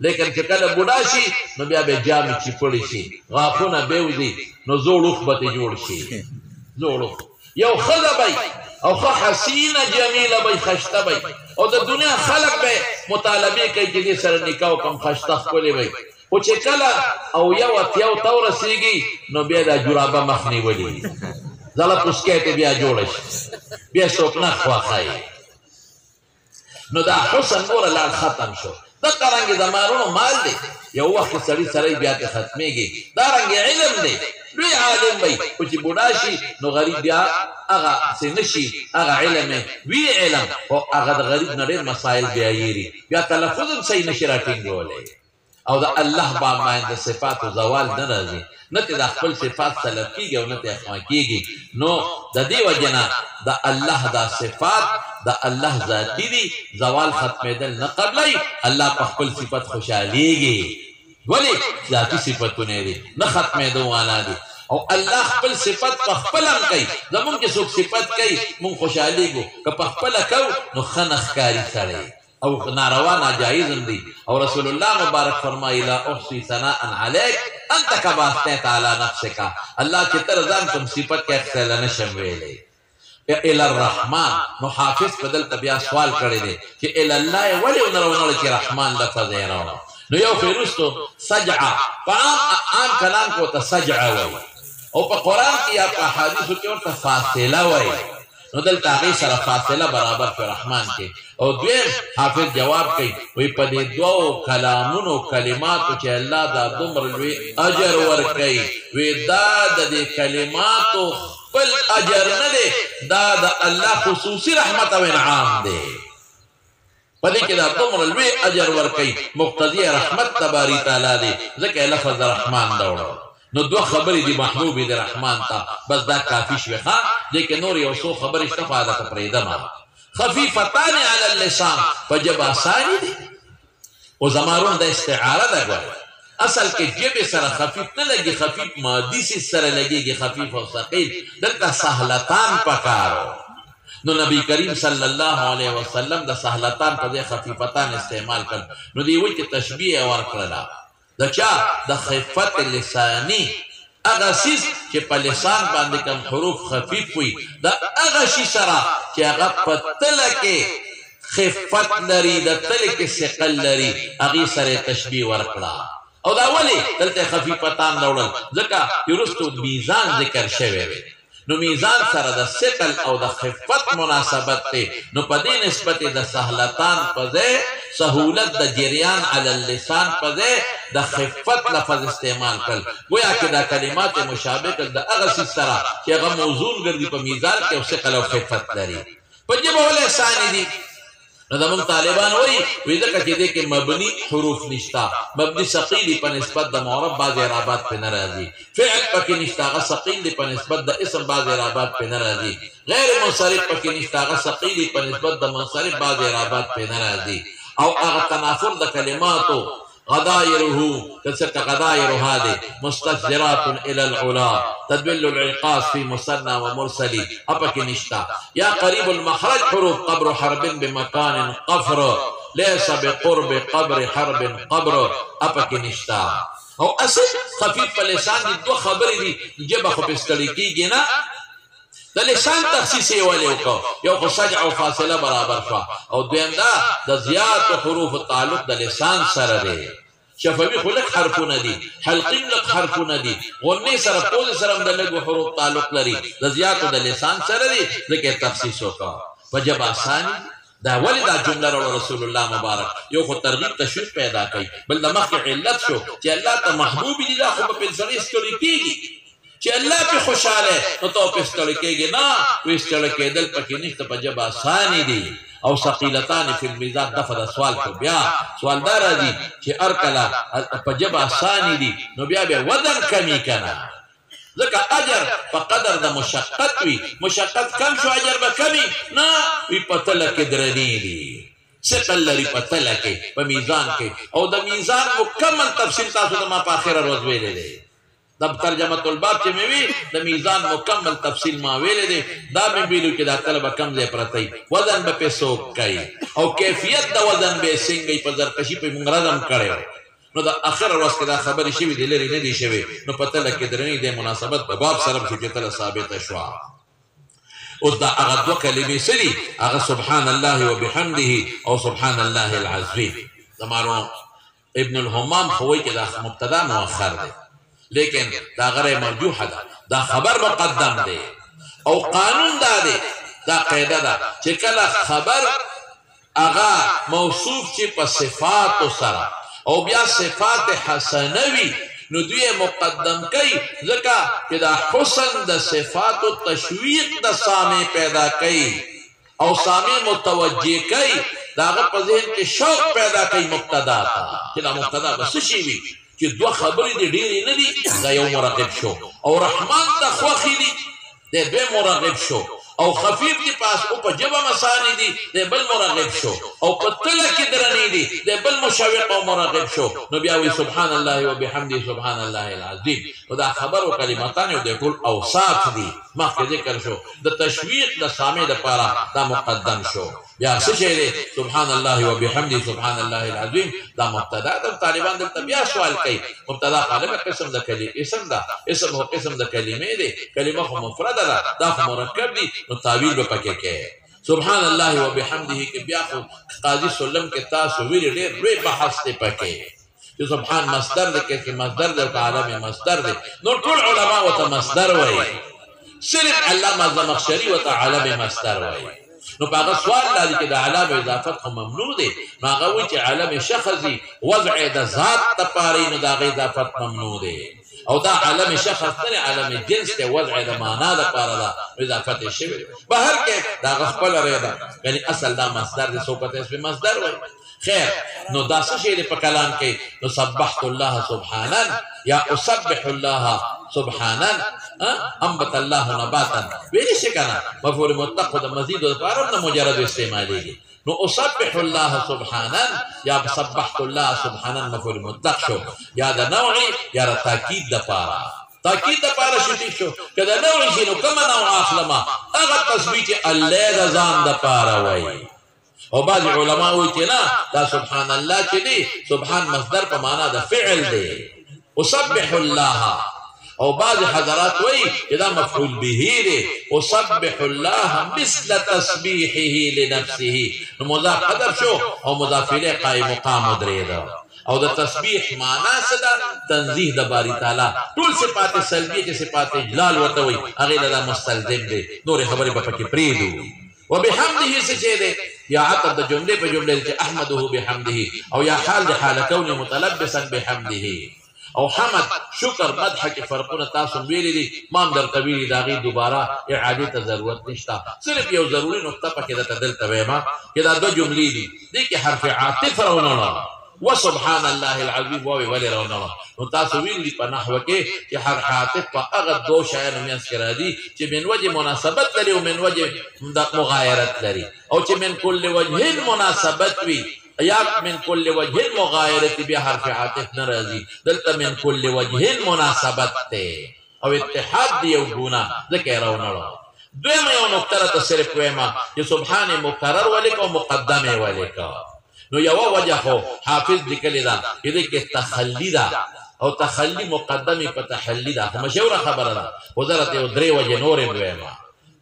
لیکن که کل بودا شی نو بیا بی جامی چی پڑی شی غافونا بیوزی نو زوڑوخ بتی جوڑ شی زوڑوخ یو خدا بی او خا حسین جمیل بی خشتا بی او دا دنیا خلق بی مطالبی کئی جدی سر نکاو کم خشتا خکولی بی او چې کله او یو اتیاو تو رسیږي نو بیا دا جرابه مخ نیولي زله پوسکې ته بیا جوړه شي بیا څوک نه خواښي نو دا حسن ګوره لاړ ختم شو دغه رنګې زمانونو مال دی یو وخت سړي سړی بیا ته ختمېږي دا رنګې علم دی لوی عالم وی خو چې بوډا شي نو غریب بیا هغه څه نه شي هغه علم وی علم خو هغه د غریب نه ډېر مسایل بیا یېري بیا تلفظ هم صحیح نشي راټینګولی او دا الله با مایند صفات و زوال نه راځي نه ته د خپل صفات سلب کېږي او نه ته اخما کېږي نو د دې وجې نه د الله دا صفات د الله ذاتي دي زوال ختمېدل نه قبلی الله په خپل صفت خوشحالېږي ولې ذاتي صفتونه دي نه ختمېدو والا دي او الله خپل صفت په خپل هم کوي زمونږ چې څوک صفت کوي مونږ خوشحالېږو که په خپله کوو نو ښه نه ښکاري سړی او ناروا ناجائز دی او رسول اللہ مبارک فرمائی لا احصی ثناء علیک انت کما اثنیت علی نفسک اللہ کی طرح ځان کوم صفت کې اخته نشم ویلې الی الرحمن نو حافظ بدل بیا سوال کړی دی چې الی الله ولی ونرونه چې رحمان لفظ یې راوړو نو یو فیرستو سجعه عام کلام کو ته سجعه وای او په قران کې یا په حدیثو کې ورته فاصله وای نو دلته هغې سره فاصله برابر په رحمان کې او دویم حافظ جواب کوي وی په دې دوو کلامونو کلماتو چې الله دا دومره لوی اجر ورکوي وی دا د دې کلماتو خپل اجر نه دی دا د الله خصوصي رحمت او انعام دی په دې کې دا دومره لوی اجر ورکوي مقتضي رحمت تباري تعالی دی ځکه لفظ رحمان دوړو نو دو خبری دی محبوبی دی رحمان تا بس دا کافی شوی خواه لیکن نور یو سو خبری اشتفا دا کپریدما خفیفتان علی اللسان پا جب آسانی دی و زمارون دا استعاره دا گوئی اصل که جب سر خفیف نلگی خفیف مادی سی سر لگی گی خفیف و ثقیل دلتا سهلتان پکارو نو نبی کریم صلی اللہ علیہ وسلم دا سهلتان پا دے خفیفتان استعمال کر نو دیوئی که تشبیح ورکرلا دا چا دا خفت لسانی اغا سیز چه پا لسان بانده کم حروف خفیف ہوئی دا اغا شی سرا چه اغا پا تلک خفت لری دا تلک سقل لری اغی سر تشبیح ورکلا او دا ولی دلتا خفیفتان دوڑل ذکا یرستو میزان ذکر شوه وی نو میزان سره د ثقل او د خفت مناسبت ته نو په دې نسبت د سهلتان په ځای سهولت د جریان علی اللسان په ځای د خفت لفظ استعمال کړ گویا کې دا کلمات مشابه کړ د هغه سره چې هغه موزون ګرځي په میزان کې او ثقل او خفت لري په دې بوله ثاني دي نو د موږ طالبان وایي ځکه چې دې کې مبني حروف نشتا مبني ثقيل په نسبت د معرب بعض اعرابات په ناراضي فعل پکې نشتا هغه ثقيل په نسبت د اسم بعض اعرابات په ناراضي غیر منصرف پکې نشتا هغه ثقيل په نسبت د منصرف بعض اعرابات په ناراضي او هغه تنافر د کلماتو غدائره كسك غدائر هذه مستجرات إلى العلا تدل العقاص في مثنى ومرسل أبك نشتا يا قريب المخرج حروف قبر حرب بمكان قفر ليس بقرب قبر حرب قبر أبك نشتا او اصل خفیف په لسان دي دو خبرې دي جبه خو پستړی کیږي نه د لسان تخصیص یې ولې وکړو یو خو سجع او فاصله برابر شوه او دویم دا د زیات حروف تعلق د لسان سره دی شفوي خو لږ حرفونه دي حلقیم لږ حرفونه دي غنې سره پوزې سره هم د لږو حروف تعلق لري د زیاتو د لسان سره دی ځکه تخصیص وکړو په ژبه اساني دا ولی دا جمله رو رسول الله مبارک یو خو ترغیب تشویق پیدا کوي بل د مخکې علت شو چې الله ته محبوب دي دا خو په انساني ستړي کېږي چې الله په خوشاله نو ته په ستړي کېږي نه وې ستړي کېدل پکې نشته په ژبه اساني دي او ثقيلتان في الميزان دفع سوال کو بیا سوال دار دي چې ارکلا په ژبه اساني دي نو بیا به وزن کمی کنه ځکه اجر په قدر د مشقت وي مشقت کم شو اجر به کمی نه وي په تله کې درنې دي ثقل لري په تله کې په میزان کې او د میزان مکمل تفصیل تاسو ته ما په اخره ورځ ویلې دی د ترجمه الباب چې مې وی د میزان مکمل تفصیل ما ویلې دی دا مې ویلو چې دا طلبه کم ځای پرتی وزن به پیسو کوي او کیفیت د وزن به څنګه په زرکشي په منظم کړي نو دا اخر ورځ کې دا خبرې شوې دي لري نه دي شوې نو پته لکه درنې د مناسبت په باب سره چې تل ثابت شو اوس دا هغه دوه کلمې سړي هغه سبحان الله وبحمده او سبحان الله العظیم زمانو ابن الهمام خوي کې دا مبتدا مؤخر دی لیکن دا غره مرجوح ده دا خبر مقدم دی او قانون دا دی دا قاعده ده چې کله خبر هغه موصوف چې په صفات سره او بیا صفات حسنوی نو دوی مقدم کوي ځکه چې دا حسن د صفات او تشویق د سامع پیدا کوي او سامع متوجه کوي داغه په ذهن کې شوق پیدا کوي مبتدا ته چې دا مبتدا بس شي وي چې دوه خبرې دي ډېرې نه دي دا یو مرغب شو او رحمان د خوخي دي د دوی مرغب شو او خفیف دی پاس او په جبه مسانی دی د بل مرغب شو او په تله کې درنې دي د بل مشوق او مرغب شو نو بیا وی سبحان الله وبحمده سبحان الله العظیم او دا خبر او کلماتان او د ټول اوصاف دي مخکې ذکر شو د تشویق د سامع لپاره دا مقدم شو بیا څه شی دی سبحان الله وبحمده سبحان الله العظیم دا مبتدا د طالبان د بیا سوال کوي مبتدا غالبا قسم د کلمې اسم دا اسم هو قسم د کلمې دی کلمه خو مفرد ده دا مرکب دی نو تعویل به پکې کې سبحان الله وبحمده کې بیا خو قاضي سلم کې تاسو ویل ډېر لوی بحث دی پکې چې سبحان مصدر دی کې مصدر د عالم مصدر دی نو ټول علما وته مصدر وایي صرف علامه زمخشري وته عالم مصدر وایي نو هغه سوال لري چې د علامه اضافت خو ممنوع دی نو هغه وایي چې عالم شخصي وضع د ذات لپاره نو دا اضافت ممنوع دی او دا عالم شخص نه عالم جنس ته وضع د معنا لپاره دا اضافت شوی بهر کې دا خپل رضا یعنی اصل دا مصدر د صفت اسم مصدر وایي خیر نو دا څه شی په کلام کې نو سبحت الله سبحانا یا اسبح الله سبحانا انبت الله نباتا ویل شي کنه مفعول مطلق د مزید لپاره نه مجرد استعمالي نو اسبح الله سبحانا یا سبحت الله سبحانا مفعول مطلق شو یا د نوعي یا د تاکید د لپاره تاکید د لپاره شو کله نوعي شي نو کوم نوع اخلمه هغه تثبیت الله د ځان د لپاره وایي او بعض علماء وایي چې نه دا سبحان الله چې دی سبحان مصدر په معنا د فعل دی اسبح الله او بعض حضرات وایي چې دا مفعول به دی اسبح الله مثل تسبيحه لنفسه نو مضاف قدر شو او مضاف الیه قائم مقام درېدا او د تسبیح معنا څه ده تنزیه د باری تعالی ټول صفات سلبیه چې صفات اجلال ورته وایي هغه له مستلزم دي نور خبرې په پکې پریدو وبحمده سجده يا عقد جمله بجمله احمده بحمده او يا حال حال كون متلبسا بحمده او حمد شکر مدح کې فرقونه تاسو ویلي دي ما در طویل داغي دوباره اعاده ته ضرورت نشتا صرف یو ضروري نقطه پکې د تدل تویما چې دا دو جملې دي کې حرف عاطف راونه وسبحان الله العظیم وی ولی راونه نو تاسو ویلي په نحو کې چې حرف عاطف په هغه دو شیانو میاس کې راځي چې من وجه مناسبت لري او من وجه مغایرت لري او چې من کل وجه مناسبت وي یا من کل وجه مغایرت بیا حرف عاطف نرازی دلتا من کل وجه مناسبت تے او اتحاد دیو گونا ذکر او نرو دویم یو نکترت صرف ویما کہ سبحان مکرر ولکا و مقدم ولکا نو یو وجه خو حافظ دکلی دا یدی کہ تخلی دا او تخلی مقدمی پا تحلی دا مشهور خبر دا وزارت یو دری وجه نور ویما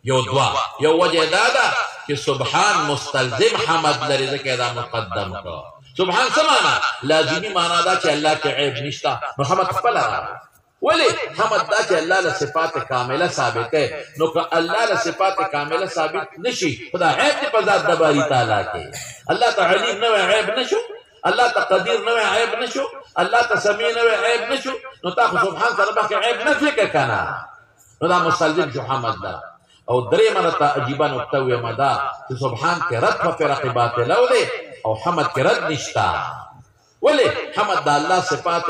یو دوا یو وجه دادا کہ سبحان مستلزم حمد لري ذکر دا مقدم کا سبحان سمانا لازمی مانا دا کہ اللہ کے عیب نشتا محمد خپلا ولی حمد دا کہ اللہ لصفات کاملہ ثابت ہے نو کہ اللہ لصفات کاملہ ثابت نشی خدا عیب دی پزاد دباری تعالیٰ کے اللہ تا علیم نوے عیب نشو اللہ تا قدیر نوے عیب نشو اللہ تا سمیع نوے عیب نشو نو تا سبحان طلبہ کے عیب نفل کے کنا نو دا مستلزم جو حمد دا او درې مرته عجیبه نکته ویمه دا چې سبحان کې رد په فرق باطلو دی او حمد کې رد نشته ولې حمد د الله صفات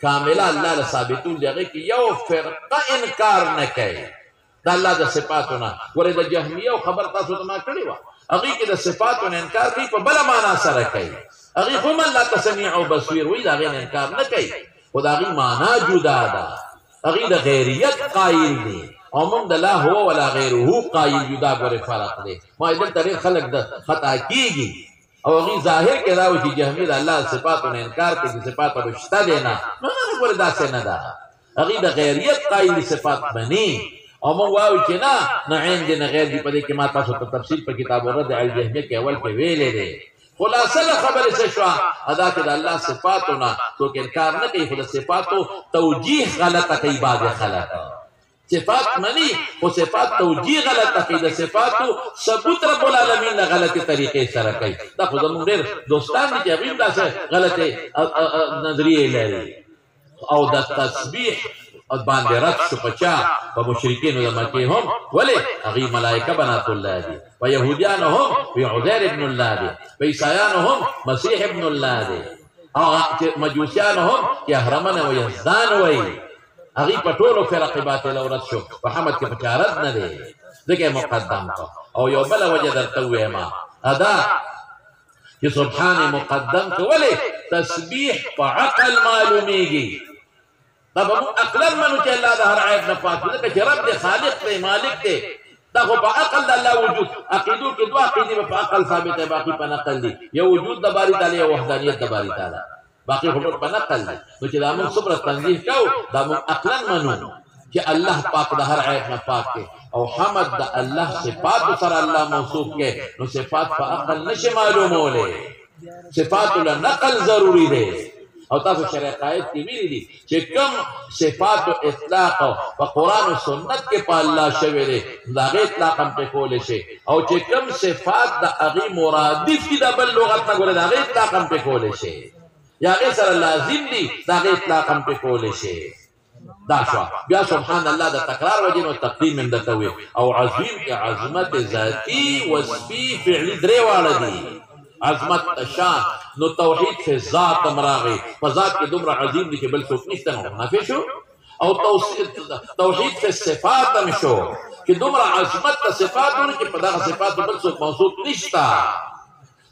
کامله الله له ثابتون دی هغې کې یو فرقه انکار نه کوي د الله د صفاتو نه ورې د جهمیه خبر تاسو ته ما کړې وه هغې کې د صفاتو نه انکار کوي په بله معنا سره کوي هغې خو هم الله ته سمیع او بصیر وایي د هغې نه انکار نه کوي خو د هغې معنا جدا ده هغې د غیریت قایل دی او من دا لا هو ولا غیره قایل جدا گوری فرق دے ما ادل ترین خلق دا خطا کی گی او اغی ظاہر کے داوی چی جہمی دا اللہ صفاتو نے انکار کے صفاتو رشتہ دینا نو گوری دا سے ندا اغی دا غیریت قائل صفات بنی او من واوی چی نا عین دی نا غیر دی پدے کہ ما تاسو تفصیل پر کتاب رد علی جہمی کے اول کے ویلے دے خلاصہ خبر سے شوا ادا کہ اللہ صفاتو نا تو کہ انکار نہ کئی خلاص صفاتو توجیح غلطہ کئی بعد خلقہ صفات منی وہ صفات توجیہ غلط عقیدہ صفات ثبوت رب العالمین نے غلط طریقے سے رکھی دا خود ہم دیر دوستان دی جبیم دا سے غلط نظریے لے رہی او دا تسبیح باندے رد شو پچا و مشرکین دا مکی ہم ولی اغی ملائکہ بنات اللہ دی و یہودیان ہم و عزیر ابن اللہ دی و عیسائیان ہم مسیح ابن اللہ دی مجوسیان ہم کہ احرمن و یزدان وی اغی پٹولو فرق باطل و رد شو محمد کے پچارد نہ دے دیکھے مقدم کو او یو بلا وجہ در توے ما ادا کہ سبحان مقدم کو ولی تسبیح پا عقل معلومی گی تب اقلن منو چا اللہ دا ہر عیب نفاق دیکھے کہ رب دے خالق دے مالک دے دا خو پا عقل دا اللہ وجود عقیدو کی دو عقیدی میں پا عقل ثابت ہے باقی پا نقل دی یا وجود دا باری تعالی یا وحدانیت دا باری تعالی باقی خطور پا نقل دی تو چی دامن صبر تنظیح کہو دامن اقلن منو کہ اللہ پاک دا ہر عیب نہ پاک کے او حمد دا اللہ صفات سر اللہ موصوف کے نو صفات پا عقل نش معلوم ہو لے صفات اللہ نقل ضروری دے او تاسو شرع قائد کی میری دی چی کم صفات و اطلاق و قرآن و سنت کے پا اللہ شوے دے دا غی اطلاق ہم پہ کولے شے او چی کم صفات دا اغی مرادف کی دا بل لغت نہ گولے دا غی اطلاق ہم پہ کولے شے یا غیر سر لازم دی دا غیر اطلاق ہم پہ کولے شے دا شوا بیا سبحان اللہ دا تقرار وجن و تقدیم اندتوی او عظیم کی عظمت ذاتی وصفی فعلی درے والا دی عظمت شان نو توحید سے ذات امراغی فذات کی دمرا عظیم دی کہ بل سوک نشتن ہو نفی شو او توحید سے صفات ہم شو کہ دمرا عظمت صفات ہونے کہ پدا صفات بل سوک موصوف نشتا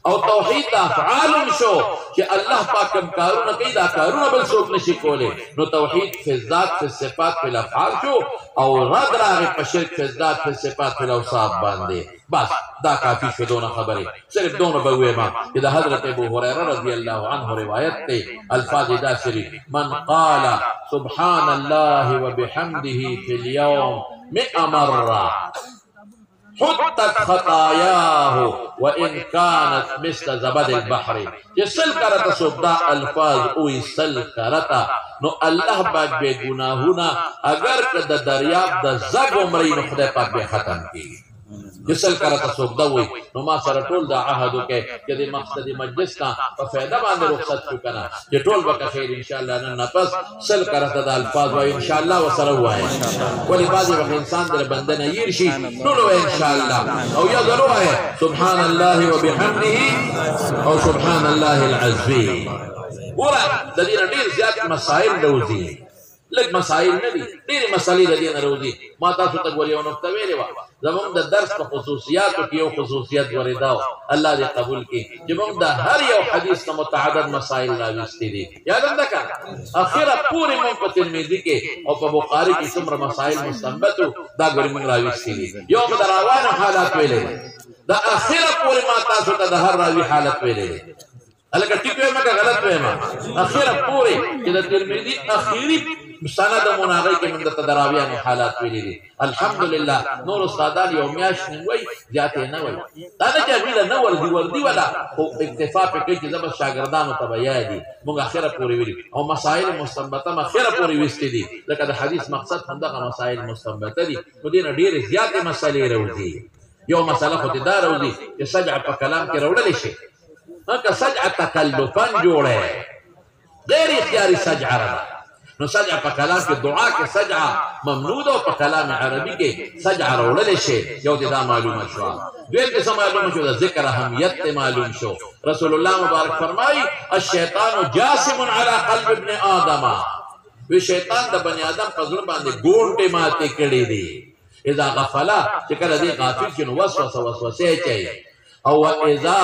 او توحید دا افعال شو کہ اللہ پاک کم کارون کئی دا کارون بل سوک نشی کولے نو توحید فی الذات فی الصفات فی الافعال شو او رد راغی پشرک فی الذات فی الصفات فی الاوصاف باندے بس دا کافی شو دون خبری صرف دون بوئے ماں کہ دا حضرت ابو حریرہ رضی اللہ عنہ روایت تے الفاظ دا شریف من قال سبحان اللہ و بحمدہ فی اليوم 100 مرہ حطت خطایاہ وان کانت مثل زبد البحر یہ سل کرتا سبدا الفاظ اوی سل کرتا نو اللہ پاک بے گناہونا اگر کدا دریاب دا زب عمری نو خدا پاک بے ختم کی یہ سل کرتا سبدا ہوئی نو ما سر طول دا عہدو کے کہ دی مقصد مجلس کا فیدہ باندے رخصت چکنا یہ طول بکا خیر انشاءاللہ ننا پس سل کرتا دا الفاظ و انشاءاللہ و سر ہوا ہے ولی بعضی وقت انسان در بندن یرشی نولو انشاءاللہ او یا ضرور ہے سبحان اللہ و بحمدہ او سبحان اللہ العظیم پورا دلینا دیر زیادہ مسائل دوزی لږ مسائل نه دي ډېرې مسلې د دې نه راوځي ما تاسو ته ګور یو نقطه ویلې وه زموږ د درس په خصوصیاتو کې یو خصوصیت ورې دا الله دې قبول کړي چې موږ د هر یو حدیث نه متعدد مسائل راویستي دي یاد هم ده که اخره پورې موږ په ترمذي کې او په بخاري کې څومره مسائل مستنبتو دا ګورې موږ راویستي دي یو به د روانو حالات ویلې دي د اخره پورې ما تاسو ته د هر راوي حالت ویلې دي هلکه ټیک وایم که غلط وایم اخره پورې چې د ترمذي اخري سند مناغې کې موږ درته د راویانو حالات ویلي دي الحمدلله نور استادان یو میاشت نیم وایي زیات یې نه وایي دا نه چې هغوی له نه وردي ولا خو اکتفا پرې کوي چې زه به شاګردانو ته به یادي موږ اخره پورې ویلي او مسایل مستنبته م اخره پورې ویستې دي لکه د حدیث مقصد همدغه مسایل مستنبته دي نو دې نه ډېرې زیاتې مسلې راوځي یو مسله خو دې دا راوځي چې سجع په کلام کې راوړلی شي که سجع تکلفا جوړه غیر اختیاري سجع ده نو سجع په کلام کې دعا کې سجع ممنوع ده او په کلام عربي کې سجع راوړلی شي یو دې دا معلومه شوه دویم قسم معلومه شو د ذکر اهمیت ته معلوم شو رسول الله مبارک فرمایي الشیطان جاسم علی قلب ابن آدم وی شیطان د بني آدم په زړه باندې ګونټې ماتې کړې دي اذا غفلا چې کله دې غافل شي نو وسوسې کوي او اذا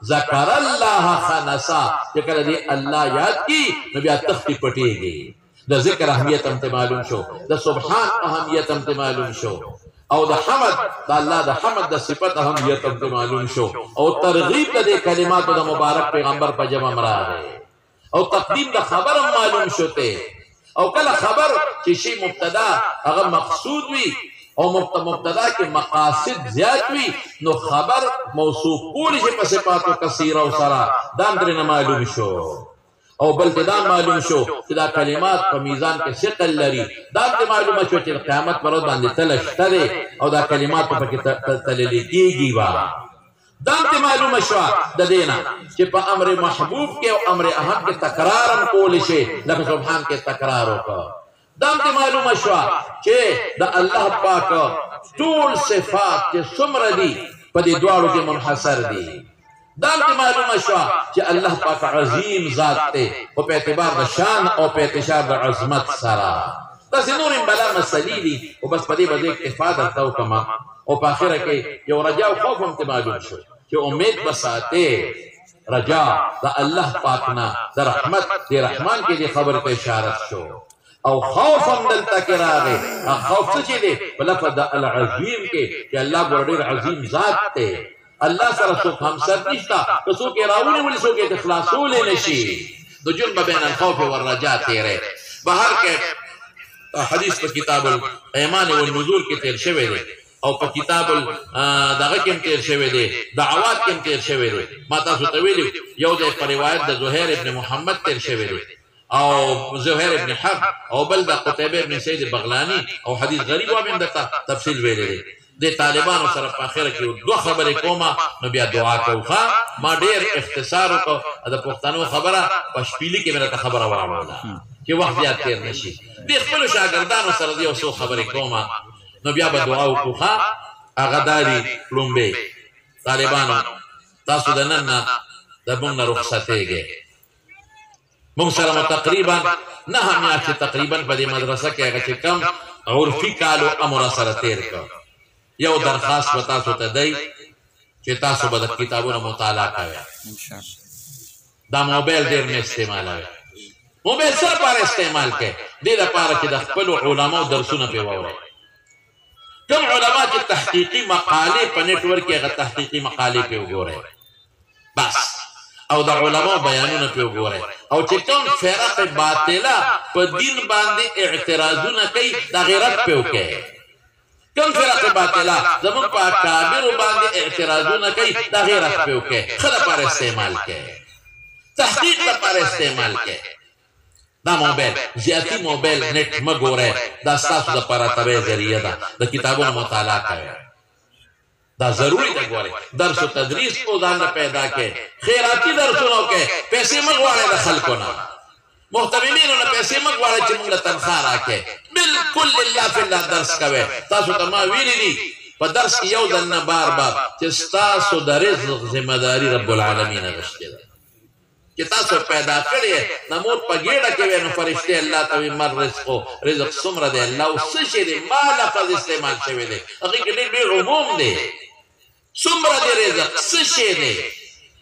ذکر الله خنسا چې کله دې الله یاد کی نو بیا تختی پټېږي د ذکر اهمیت هم ته معلوم شو د سبحان اهمیت هم ته معلوم شو او د حمد د الله د حمد د صفت اهمیت هم ته معلوم شو او ترغیب د دې کلماتو د مبارک پیغمبر په جمع راغی او تقدیم د خبر هم معلوم شوته او کله خبر چې شی مبتدا هغه مقصود وي او مبتدا کې مقاصد زیات وي نو خبر موصوف کولی شي په صفاتو کثیره او سره دا درنه معلوم شو او بلکې دا معلوم شو چې دا کلمات په میزان کې ثقل لري دا معلومه شو چې قیامت پر ورځ باندې تل شته او دا کلمات په کې تلل کېږي وا دا معلومه شو د دینه چې په امر محبوب کې او امر اهم کې تکرار هم کولی شي لکه سبحان کې تکرار وکړه دام ته معلومه شو چې د الله پاک ټول صفات چې څومره دي په دې دواړو کې منحصر دي دام ته معلومه شو چې الله پاک عظیم ذات دی او په اعتبار د شان او په اعتبار د عظمت سره داسې نور بلا مسلې دي او بس په دې باندې اکتفا درته وکړم او په اخره کې یو رجا او خوف هم ته معلوم شو چې امید بساته رجا د الله پاک نه د رحمت دی رحمان کې دې خبر ته اشاره شو او خوف هم دلته کې راغی خوف څه دی په لفظ د العظیم کې چې الله ډېر عظیم ذات دی الله سره څوک همسر نشته که څوک یې راولي ولې څوک یې خلاصولی نشي د جنب بین الخوف والرجا تیری بهر کې حدیث په کتاب الایمان والنذور کې تیر شوی دی او په کتاب دغه کې تیر شوی دی دعوات کې تیر شوی دی ما تاسو ته ویلو یو د روایت د زهیر ابن محمد تیر شوی دی او زهیر ابن حرب او بل د قتیبه ابن سعید بغلانی او حدیث غریب و هم د تفصیل ویلې دی د طالبانو سره په اخره کې دوه خبرې کومه نو بیا دعا کوخه ما ډیر اختصار وکړ د پښتنو خبره په شپېلې کې مې خبره واړوله چې وخت زیات تیر نشي د خپل شاګردانو سره یو څو خبرې کومه نو بیا به دعا وکړه هغه داري لومبه طالبانو تاسو د نن نه د بون رخصتېږئ موږ سره تقریبا 9 میاشتې تقریبا په دې مدرسه کې هغه چې کم عرفي کالو امر سره تیر کړ یو درخواست و تاسو ته دی چې تاسو به د کتابونو مطالعه کوئ دا موبایل ډېر نه استعمالوئ موبایل څه لپاره استعمال کوئ دې لپاره چې د خپلو علماو درسونه پرې واورئ کوم علما چې تحقیقي مقالې په نیټ ورک کې هغه تحقیقي مقالې پرې وګورئ بس او د علماء بیانونه په وګورئ او چې کوم فرق باطله په دین باندې اعتراضونه کوي د غیرت په وکړي کوم فرق باطله زموږ په اکابر باندې اعتراضونه کوي د غیرت په وکړي خله پر استعمال کوي تحقیق لپاره استعمال کوي دا موبایل زیاتی موبایل نت مګورئ دا ستاسو لپاره طبیعي ذریعہ ده د کتابونو مطالعه کوي دا ضروری ده ګورئ درس او تدریس او ځان پیدا کې خیراتی درسونه کې پیسې مغواړي د خلکو نه محترمینو نه پیسې مغواړي چې موږ له تنخواه راکې بالکل لله فی الله درس کوي تاسو ته ما ویلي دي په درس کې یو ځل نه بار بار چې ستاسو د رزق ذمہ داری رب العالمین غشته ده چې تاسو پیدا کړی د مور په ګېډه کې وې نو فرشتې الله ته وایي مر رزقو رزق څومره دی الله او څه شی دی ما لفظ استعمال شوی دی هغې کې ډېر عموم دی څومره دی رزق څه شی دی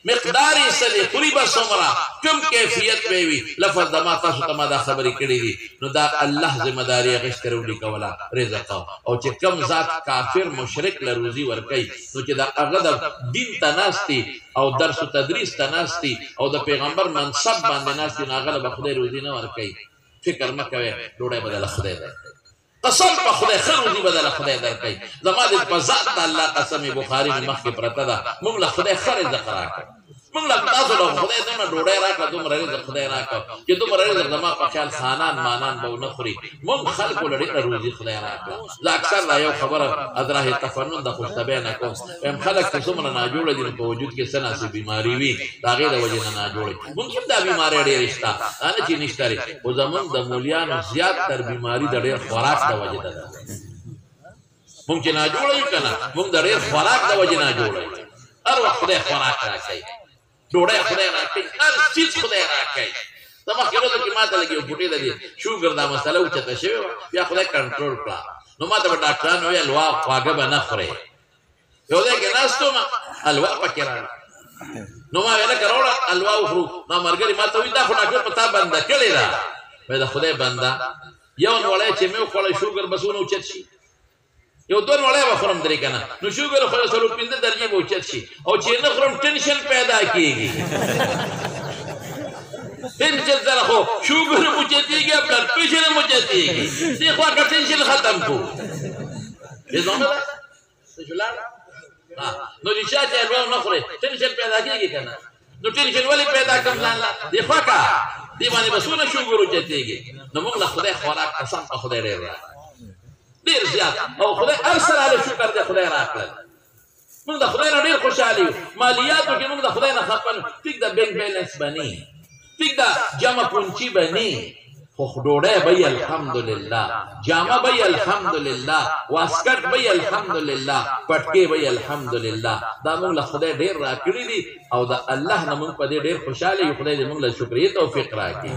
مقدار یې څه دی خوري به څومره کوم کیفیت به وي لفظ د ما تاسو ته ما دا خبرې کړې دي نو دا الله ذمهداري اخیستې راولیکوله رزق او چې کوم ذات کافر مشرک له روزي ورکوي نو چې د هغه د دین ته ناست دي او درس و تدریس ته ناست دي او د پیغمبر منصب باندې ناست دي نو هغه له به خدای روزي نه ورکوي فکر مه کوئ ډوډۍ به دله خدای درکوي قسم په خدای ښه روزي به دله خدای درکوي زما د په ذات د الله قسم بخاري مې مخکې پرته ده موږ له خدای ښه رزق راکړه موږ له تاسو له خدای دومره ډوډۍ راکړه دومره رزق خدای راکړه چې دومره رزق زما په خیال خانان مانان به ونه خوري موږ خلکو له ډېره روزي خدای راکړه زه اکثر دا یو خبره ادراه تفنن د خوشطبعه نه کوم وایم خلک چې څومره ناجوړه دي نو په وجود کې څه ناسې بیماري وي د هغې د وجې نه ناجوړه ممکن دا بیمارۍ ډېرې شته دا نه چې نشته لري خو زمونږ د مولیانو زیات تر بیماري د ډېر خوراک د وجې ده مونږ چې ناجوړه یو که نه مونږ د ډېر خوراک د وجې ناجوړه یو هر وخت خدای خوراک راکوي ډوډۍ خدای راکوي هر چیز خدای راکوي د مخکې ورځو کې ما ته لږ یو بوټۍ د دې شوګر دا مسله اوچته شوې وه بیا خدای کنټرول کړه نو ما ته به ډاکټرانو ویل وا خواږه به نه خورې یو ځای کې ناست وم حلوا پکې راغله نو ما ویل لکه راوړه حلوا وخورو ما ملګري ما ته وایي دا خو ډاکټر په تا بنده کړې ده وایي د خدای بنده یو نوړی چې مې وخوړی شوګر بس ونه اوچت شي یو دوه نوړی به خورم درې که نه نو شوګر خو یو څلور پنځه درجې به اوچت شي او چې نه خورم ټینشن پیدا کېږي ټینشن سره خو شوګر هم اوچتېږي بلډ پریشر هم اوچتېږي دې خوا که ټینشن ختم کړو بېزومه ده تاسو لاړه نو چې چا چې حلوا ونه خورې ټینشن پیدا کېږي که نه نو ټینشن ولې پیدا کړم ځان له دې خوا که دې باندې به څونه شوګر اوچتېږي نو موږ له خدای خوراک قسم په خدای ډېر راکړه ډېر زیات او خدای هر څه راله شکر دی خدای راکړل موږ د خدای نه ډېر خوشحاله یو مالیاتو کې موږ د خدای نه خفه نه ټیک د بینک بیلنس به نه ټیک د جمع پونچي به نه خو ډوډۍ به یې الحمدلله جامه به یې الحمدلله واسکټ به یې الحمدلله پټکې به یې الحمدلله دا موږ له خدای ډېر راکړي دي او د الله نه موږ په دې ډېر خوشحاله یو خدای دې موږ له شکرې توفیق راکړي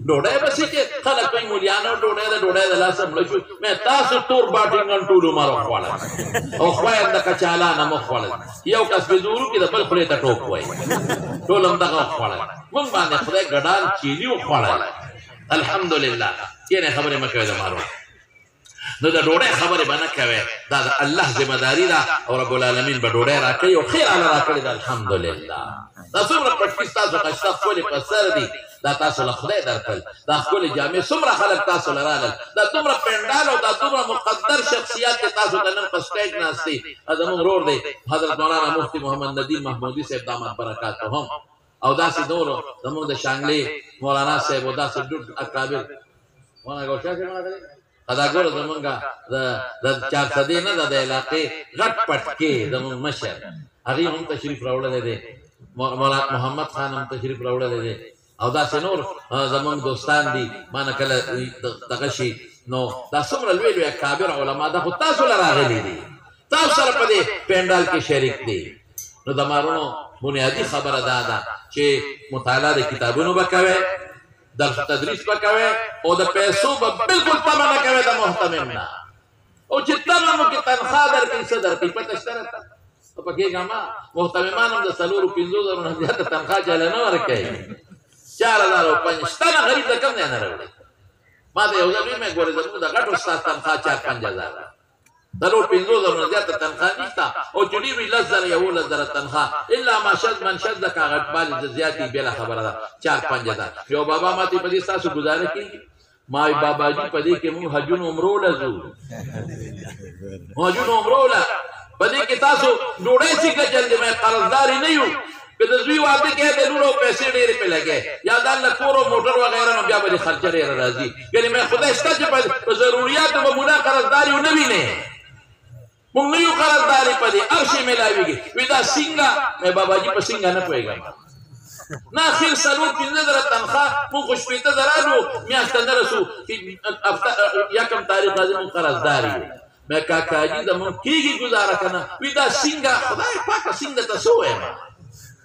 ډوډۍ به چې خلک کوي مولیانو ډوډۍ د لاسه مړه شو مې تاسو تور باټینګن ټول عمر وخوړل او خوایم د کچالانه مو خوړل یو کس په زورو کې د بل خولې ته ټوپ وایي ټول همدغه وخوړل موږ باندې خدای ګډان چیني وخوړل الحمدلله کینې خبرې مه کوئ د مارو نو د ډوډۍ خبرې به نه کوئ دا د الله ذمهداري ده او رب العالمین به ډوډۍ راکوي او خیر هله راکړې ده الحمدلله دا څومره پټکي ستاسو ښایسته ښکلې په سر دي دا تاسو له خدای درکړل دا ښکلې جامې څومره خلک تاسو له راغلل دا دومره پنډال او دا دومره مقدر شخصیات چې تاسو ته نن په سټیج ناست دي زموږ ورور دی حضرت مولانا مفتی محمد ندیم محمودي صاحب دامت برکاتهم او داسې نورو زموږ د شانګلې مولانا صاحب او داسې ډېر اکابر مولانا ګوشا صاحب دا ګوره زمونږ د چارسدې نه ده د علاقې غټ پټکې زمونږ مشر هغې هم تشریف راوړلی دی مولانا محمد خان هم تشریف راوړلی دی او داسې نور زمونږ دوستان دي ما نه کله دغه شي نو دا څومره لوی لوی اکابر علما دا خو تاسو له راغلي دي تاسو سره په دې پینډال کې شریک دي نو د مارونو بنیادي خبره دا ده چې مطالعه د کتابونو به کوئ درس تدریس به کوئ او د پیسو به بلکل تمه نه کوئ د محتمم نه او چې تمه مو کې تنخواه درکړي څه درکړي پته شته راته پکېږه ما محتممان هم د څلورو پنځو زرو نه زیاته تنخواه چاله نه ورکوي 4000 او 5 شته نه غریب د کم ځای نه راوړي ما ته یو ځل ویل مې ګورې زموږ د غټ استاد تنخواه 4-5 څلور پنځو زرو نه زیاته تنخواه نشته او چې ډېر وي 10,000 یا 11,000 تنخواه الا من شذ که غټبال زیاتې بېله خبره ده 4-5 یو بابا ما ته په دې ستاسو ګزاره کېږي ما وایي باباجي په دې کې موږ حجونو عمرو له ځو حجونو عمرو له په دې کې تاسو ډوډۍ څنګه چل دی مې قرضداري نه یو که د زوی واده کې د لوړو پیسې ډېرې پې لګې یا دا له کور او موټر وغیره نو بیا به دې خرچه ډېره راځي یعنې مې خدای شته چې په ضروریاتو به مولا قرضداري ونه وینې موږ نه یو قرضداري په دې هر شی میلاویږي وایي دا څنګه مې باباجي په څنګه نه پوهېږم نه اخر 4-5 تنخواه موږ خو 18,000 میاشته نه رسو یکم تاریخ راځي موږ قرضدار یو مې کاکاجي زموږ کېږي ګزاره که نه وایي دا څنګه خدای پاکه څنګه ته څه ووایم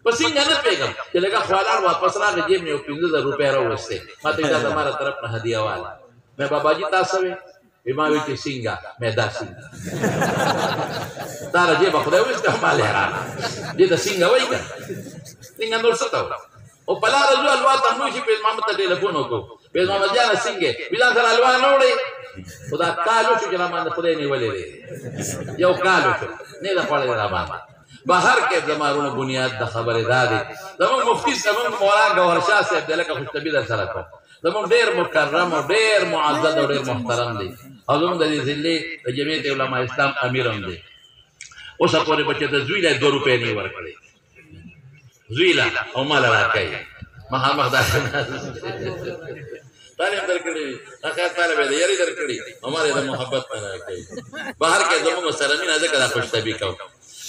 په څنګه نه پیغام چې لکه خوالاړ واپس راغی جیب مې 15,000 روپۍ راوستې ما ته دا تمہاره طرف نه هدیه والا مې بابا جی تاسو وې ما وی چې څنګه مې دا څنګه دا راځي په خدای وسته مال حیران دې دا څنګه وای کا څنګه نور څه تا او بلا رجو الوا ته مو شي په محمد ته ټلیفون وکړو په محمد جان څنګه بلا سره الوا نه وړي خدا کالو چې جنامه خدای نه ولې یو کالو نه دا خپل را باندې بهر کې زمارونه بنیاد د خبره دادي زموږ مفتی زموږ مولانا گوهر شاه صاحب دلته خوشتبی در سره کو زموږ ډېر مکرم او ډېر معزز او ډېر محترم دي او زموږ د دې ضلع د جمعیت علماء اسلام امیر هم دي اوس پورې بچي د زویله 2 روپۍ نه ورکړي زویله او مال راکړي محمد دا تعلیم درکړي هغه طالب دی یاري درکړي هماره د محبت نه راکړي بهر کې زموږ سره مين ځکه د خوشتبی کو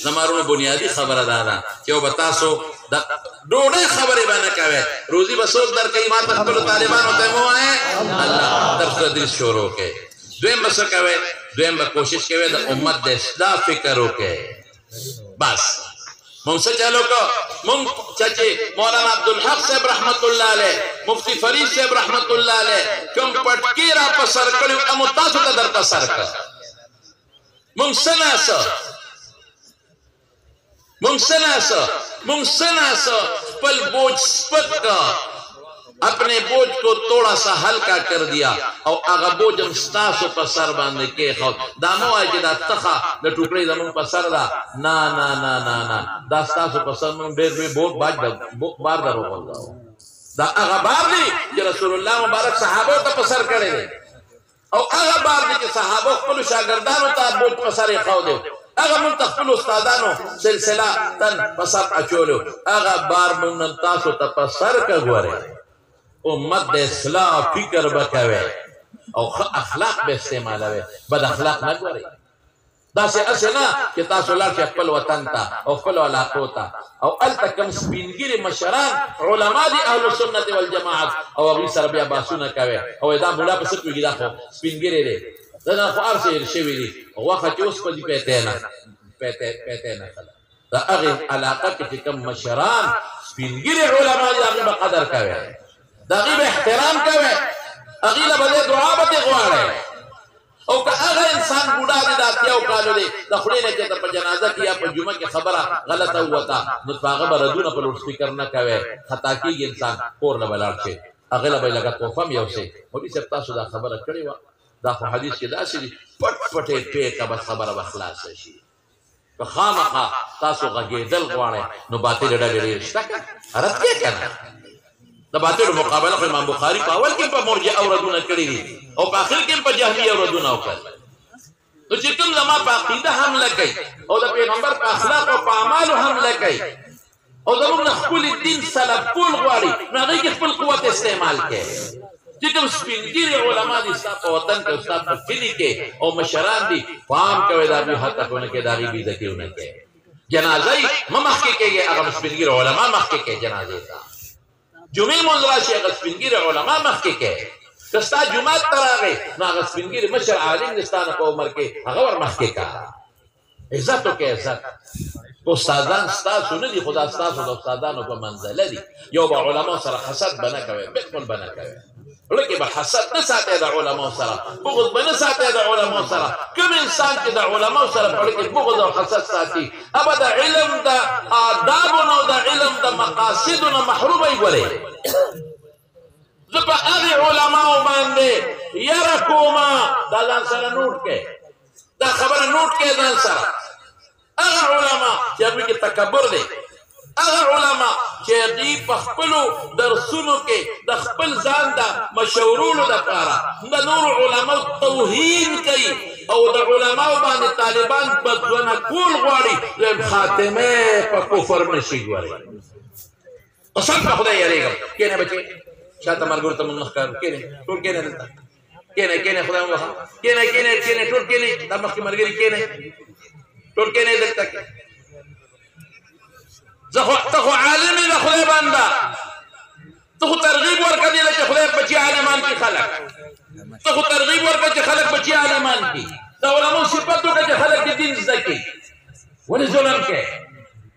زمارونه بنیادی خبره ده چې او بتاسو د ډوډۍ خبره باندې کوي روزي بسوک درکې ما ته خپل طالبانو ته مو ہے الله درس درس شروع کې دویم بس کوي دویم به کوشش کوي د امت د اصلاح فکر وکړي بس مونږ څه چالو کو مونږ چې مولانا عبدالحق صاحب رحمت الله علیه مفتی فرید صاحب رحمت الله علیه کوم پټکی را پسر کړو امو تاسو ته در پسر کړ مونږ سناسه मुंसनासा पल बोझ स्पत का अपने बोझ को थोड़ा सा हल्का कर दिया और आगा बोझ हम स्तासो पर सर बांधने के खाओ दामो आए कि दा तखा द टुकड़े दमों पर सर दा ना ना ना ना ना दा स्तासो पर सर में डेढ़ में बहुत बार दरो बोल जाओ दा आगा बार नहीं जो रसूलुल्लाह मुबारक सहाबों का पसर करे और आगा बार नहीं कि सहाबों को शागिर्दानों का बोझ पर सर खाओ दे اغا من تخفل استادانو سلسلہ تن پسر اچولو اغا بار من تاسو تا پسر کا گوارے امت دے اصلاح فکر بکوے او اخلاق بے استعمال ہوئے بد اخلاق نہ گوارے دا سے اسنا کہ تاسو لارچے اقبل وطن تا او اقبل علاقو تا او التکم سپینگیر مشران علماء دی اہل سنت والجماعت او اغی سر بیا باسونا کوے او ادا مولا پسکوی گی دا خو سپینگیرے دے دا خو ارسه ارشوی دی وقت اوس په دې پته نه دا هغه علاقه کې کوم مشران سپینګری علماء یې په قدر کوي دا غي احترام کوي هغه له بده دعا به غواړي او که هغه انسان بوډا دی دا تیاو کالو دی د خړې نه چې په جنازه کې یا په جمعه کې خبره غلطه وتا نو هغه بردونه په لوډ سپیکر نه کوي خطا کیږي انسان کور نه بلار شي هغه له لګه توفم یو شي او دې تاسو دا خبره کړې و دا خو حدیث کې دا شي پټ پټه پیکه بس خبره بخلاص شي په خامخا تاسو غږېدل غواړئ نو باطل ډېر ډېر شته رد کې کنه د باطل مقابله خو امام بخاری په اول کې په مرجئه اوردونه کړی دي او په اخر کې په جهمیه اوردونه وکړل نو چې کوم زما په عقیده حمله کوي او د پیغمبر په اخلاق او په اعمالو حمله کوي او زموږ خپل دین سلب کول غواړي نو هغه کې خپل قوت استعمال کوي چې کوم سپینګری علما دي ستاسو وطن کې استاد په کلی کې او مشران دي فهم کوي دا به حقونه کې داغي بي ذکرونه کوي جنازه مخ کې کوي هغه سپینګری علما مخ کې کوي جنازه تا جمعې مونږ راشي هغه سپینګری علما مخ کې کوي کستا جمعه تراغه نو هغه سپینګری مشر عالم دستانه په عمر کې هغه ور مخ کې کا عزت او کې عزت استادان ستاسو نه دي خدا ستاسو د استادانو په منزله دي یو به علما سره حسد بنه کوي بالکل بنه کوي ولکه به حسد نه ساتي د علما سره بغض بنه ساتي د علما سره کوم انسان چې د علما سره ولکه بغض او حسد ساتي ابدا علم د آداب نو د علم د مقاصد نو محروم ای ګوري زپا هغه علما باندې يرکوما دا ځان سره نوٹ کې دا خبره نوٹ کې ځان سره هغه علما چې په تکبر دي هغه علما چې دی په خپل درسونو کې د خپل ځان د مشورولو لپاره د نور علما توهین کوي او د علما باندې طالبان بدونه کول غواړي د خاتمه په کفر نشي غواړي قسم په خدای یریږم کینه بچي شاته مرګور ته مونږ کار کینه ټول کینه دلته کینه خدای مو کینه ټول کینه د مخکې مرګري کینه ټول کینه دلته تخو عالمي د خدای بنده تخو ترغیب ورکړي چې خدای بچي عالمان کې خلق تخو ترغیب ورکړي چې خلق بچي عالمان کې دا علماء صفاتو کې خلق دین زده کوي ولې ظلم کوي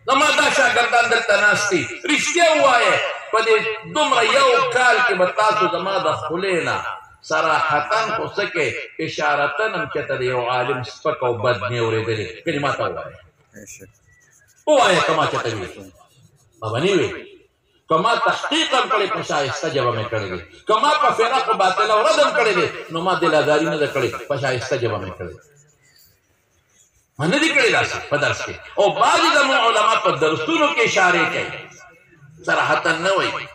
زما دا شاګردان دلته ناست دي رښتیا ووایه په دې دومره یو کال کې به تاسو زما د خولې نه صراحتاً خو څه کې اشارتاً هم چېرته د یو عالم سپک او بد نه اورېدلې کلمات ووایه ووایه که ما چېرته وي ما به نه وي که ما تحقیق هم کړی په شایسته ژبه مې کړی دی که ما په فرق و باطل او رد هم کړی دی نو ما دلاداري نه ده کړې په شایسته ژبه مې کړی ما نه دي کړی داسې په درس کې او بعضې زموږ علما په درسونو کې اشارې کوي صراحتاً نه وایي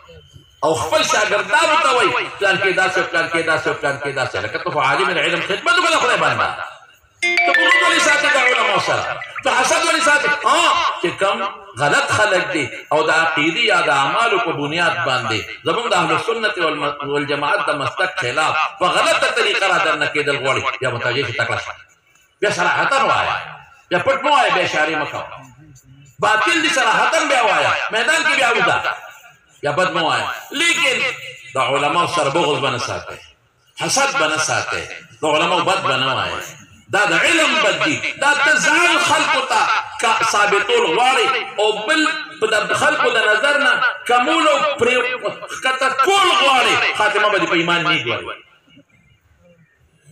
او خپل شاګردانو ته وایي پلان کې داسې پلان کې داسې پلان کې داسې لکه ته خو عالم العلم خدمت وکړه خدای باندې ته بغض ولې ساتې د علماو سره ته حسد ولې ساتې چې کم غلط خلق دي او د عقیدې یا د اعمالو په بنیاد باندې زموږ د اهل سنت والجماعت د مسلک خلاف په غلطه طریقه را درنه کېدل غواړي یا متوجه شي تکړه شه بیا صراحتاً وایه بیا پټ مه وایه بیا اشارې مه کوه باطل دي صراحتاً بیا وایه میدان کې بیا وځه یا بد مه وایه لیکن د علماو سره بغض به نه ساتئ حسد به نه ساتئ د علماو بد به نه وایه دا د علم بد دي دا ته ځان خلقو ته ثابتول غواړي او بل د خلقو د نظر نه کمول او ښکته کول غواړي خاتمه به دې په ایمان نه ګوري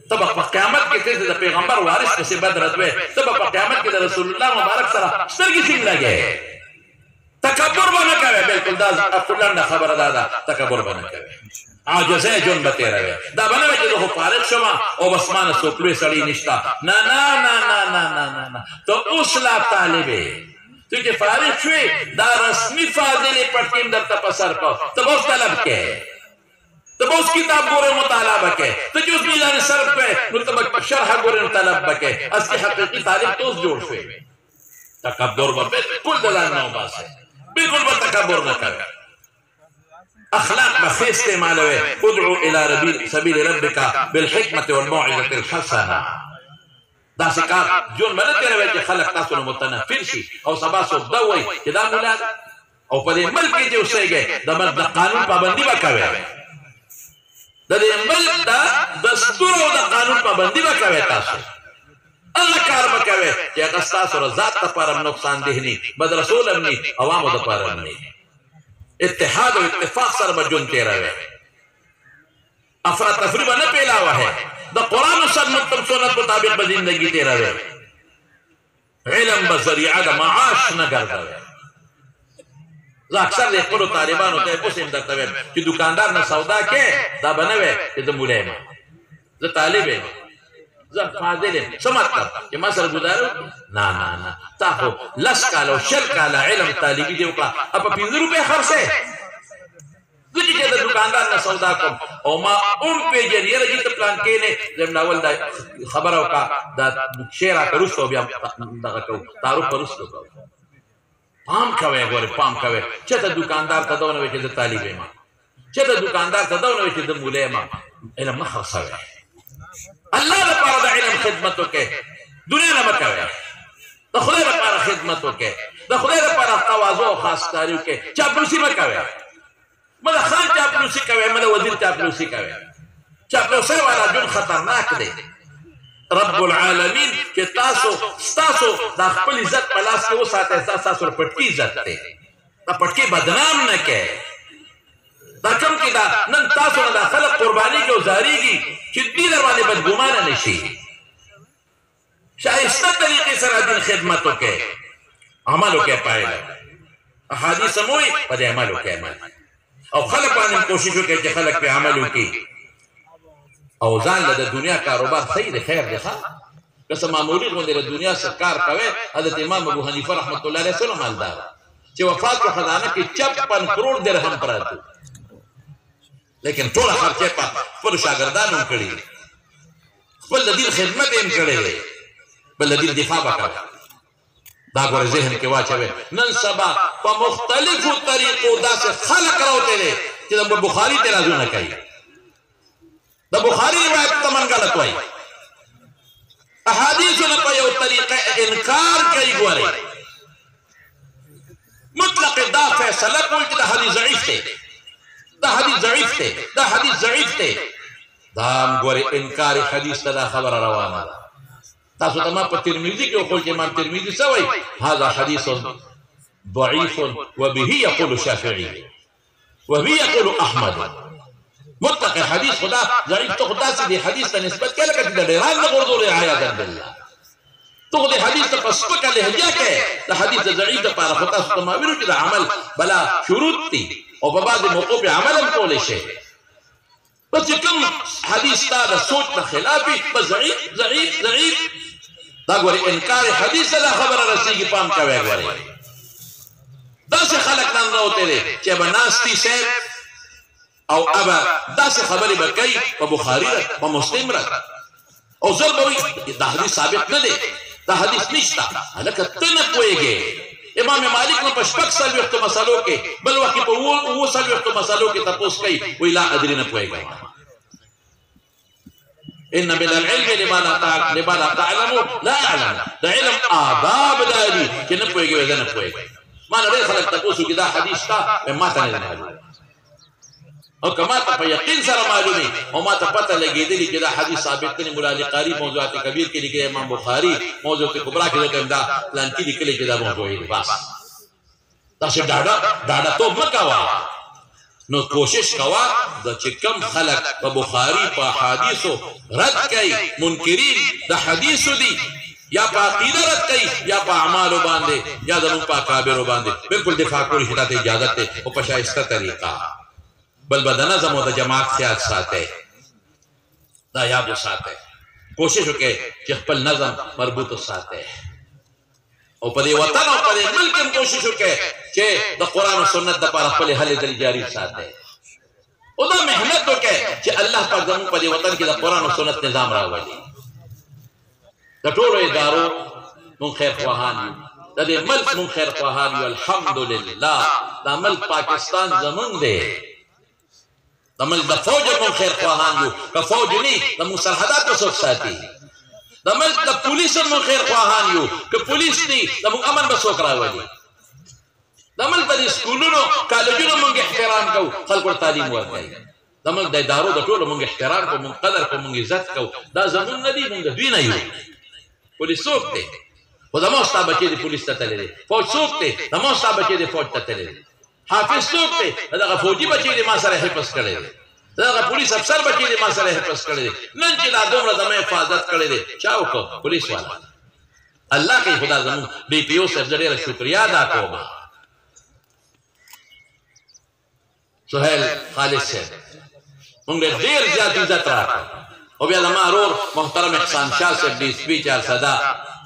ته به په قیامت کې ته د پیغمبر وارث پسې بد رتوې ته به په قیامت کې د رسول الله مبارک سره سترګې څنګه لګې تکبر به نه کوې بلکل دا لنډه خبره ده تکبر به نه کوې عاجزه ژوند به تېروې دا به نه وایي چې زه خو فارغ شوم او بس ما نه څوک لوی سړی نشته نه نه نه نه نه نه نه نه ته اوس لا طالب یې ته چې فارغ شوې دا رسمي فاضلې پټکیم درته په سر کو ته به اوس طلب کې ته به اوس کتاب ګورې مطالعه به کې ته چې اوس میزان صرف کوې نو ته به شرحه ګورې نو طلب به کې اصلي حقیقي طالب ته اوس جوړ شوې تکبر به بلکل د ځان نه وباسې بالکل به تکبر نه کوې اخلاق بخ استعمالوي ادعو الى سبيل ربك بالحكمه والموعظه الحسنه دا سکار جون باندې تیروي چې خلک تاسو نه متنفر شي او سبا سو دوی چې دا مولا او په دې ملک کې چې اوسېږي د قانون پابندي وکوي د دې ملک دا دستور او د قانون پابندي وکوي تاسو الله کار وکوي چې هغه تاسو رضا ته پر نقصان دي نه بد رسول هم نه عوامو د پر نه اتحاد و اتفاق سره به ژوند تېروي افراتفري به نه پیلاوه ہے د قرآن و سنت مطابق به زندگی تېروي علم به ذریعه د معاش نه ګرځوي زه اکثر د خپلو طالبانو ته اوس هم درته وایم چې دوکاندار نه سودا کې دا به نه وی چې زه مولی یم زه طالب یم زه فاضل یم څه مطلب چې ما سره ګزاره وکړي نه نه نه تا خو لس کاله او شل کاله علم طالبي دې وکړه او په 5 روپۍ خرڅې زه چې د دوکاندار نه سودا کوم او ما هم پېژنې یاره چې ته پلان کې نه زم اول دا خبره وکړه دا شی راکړه وروسته بیا دغه کوو تعارف به وروسته کوو پام کوئ ګورې پام کوئ چېرته دوکاندار ته دونه وایي چې زه طالب یم چېرته دوکاندار ته دونه وایي چې زه مولی یم علم مه خرڅوئ الله لپاره د علم خدمت وکړئ دنیا نه مه کوئ د خدای لپاره خدمت وکړئ د خدای لپاره تواضع او خاصکاري وکړئ چاپلوسي مه کوئ مه د خان چاپلوسي کوئ مه د وزیر چاپلوسي کوئ چاپلوسۍ والا ژوند خطرناک دی رب العالمین چې ستاسو دا خپل عزت په لاس کې وساتئ ستاسو پټکي عزت دی دا پټکي بدنام نه کوئ دا کوم چې دا نن تاسو نه دا خلک قربانېږي او زارېږي چې دې در باندې بدګمانه نه شي شایسته طریقې سره دین خدمت وکړئ عمل وکړئ پایله احادیث هم وایي په دې عمل وکړئ او خلک باندې کوشش وکړئ چې خلک پې عمل وکړي او ځان له د دنیا کاروبار صحیح دی خیر دی ښه که څه معمولي غوندې له دنیا څخه کار کوئ حضرت امام ابو حنیفه رحمت الله علیه څونه مالدار چې وفات په خزانه کې 56 کروڑ درهم پراته لیکن ټوله خرچه په خپلو شاګردانو کړې خپل د دین خدمت یې کړی دی بل د دین دفاع به کوه دا ګوره ذهن کې واچوئ نن سبا په مختلفو طریقو داسې خلک راوتلی چې د بخاري ترازونه کوي د بخاري روایت ته من غلط وایي احادیثو نه په یو طریقه انکار کوي ګورئ مطلق دا فیصله کول چې دا حدیث ضعیف دی دا حدیث ضعیف دی دا حدیث ضعیف دی دا هم ګورئ انکار حدیث ته دا خبره روانه ده تاسو ته ما په ترمذي کې وښول چې امام ترمذي څه وایي هذا حدیث ضعيف وبه يقول الشافعي وبه يقول احمد مطلق حديث خدا ضعيف تو خدا سي حديث ته نسبت کله کته د ډیران نه ورته رعایا بالله تو د حدیث ته پس پکه لهجه کې د حدیث ضعیف ته پر خطا استعمالو کې د عمل بلا شروط دي او په بعض موقوف عمل هم کول شي بس کوم حدیث تا د سوچ په خلافي په ضعیف دا ګوري انکار حدیث له خبره رسیږي پام کوي ګوري دا څه خلک نن راوته دي چې بناستي سه او ابا دا څه خبري بکای په بخاری په مسلم را او زربوي دا حدیث ثابت نه دي دا حدیث نشتا الکه تنه کويږي امام مالک نو پشپک سال وخت مسالو کې بل وخت په وو سال وخت مسالو کې تاسو کوي وی لا ادري نه کويږي ان من العلم لما لا تعلموا لا اعلم دا علم آداب داري چې نه کويږي وځ نه کويږي ما نه خلک تاسو کې دا حدیث تا ما ته نه معلوم او کما ته په یقین سره معلومي او ما ته پته لګېدلی چې دا حدیث ثابت دی مولا علی قاری موضوعات کبیر کې لیکي امام بخاری موضوعات کبرا کې دا پلان کې لیکلي چې دا موضوع دی بس تاسو ډاډه تو مکوا نو کوشش کوا د چې کم خلق په بخاری په حدیثو رد کوي منکرین د حدیثو دي یا په عقیده رد کوي یا په اعمال باندې یا د په کابر باندې بالکل دفاع کوي هدایت اجازه ته او په شایسته طریقه بل بدن زمو د جماعت خیال ساته دا یاد وساته کوشش وکړه چې خپل نظم مربوط وساته او په دې وطن او په دې ملک هم کوشش وکړه چې د قران او سنت د لپاره خپل حل دل جاری ساته او دا مهنت وکړه چې الله پاک زموږ په دې وطن کې د قران او سنت نظام راوړي د ټولو ادارو مون خیر خواهان د دې ملک مون خیر خواهان الحمدلله دا ملک پاکستان زمونږ دی د ملک د فوج مون خیر خواهان یو که فوج نه د مون سرحدات څخه ساتي د ملک د پولیس مون خیر خواهان یو که پولیس نه د مون امن بسوک راوړي د ملک د سکولونو کالجونو مونږ احترام کوو خلکو تعلیم ورکوي د ملک د ادارو د ټولو مونږ احترام کوو مونږ قدر کوو مونږ عزت کوو دا زمون نه دي مونږ دوی نه یو پولیس څوک دی خو د موستا بچی د پولیس ته تللی فوج څوک دی د موستا بچی د فوج ته تللی حافظ څوک دی دغه فوجي بچی د ما سره حفظ کړی دی دغه پولیس افسر بچی د ما سره حفظ کړی دی نن چې دا دومره زما حفاظت کړی دی چا وکړو پولیس والا الله کې خدا زمون بي پي او صاحب ډېر شکریا ادا کوم سهیل خالد صاحب موږ ډېر زیات عزت راکړو او بیا زما ورور محترم احسان شاه صاحب دی سپیچ صدا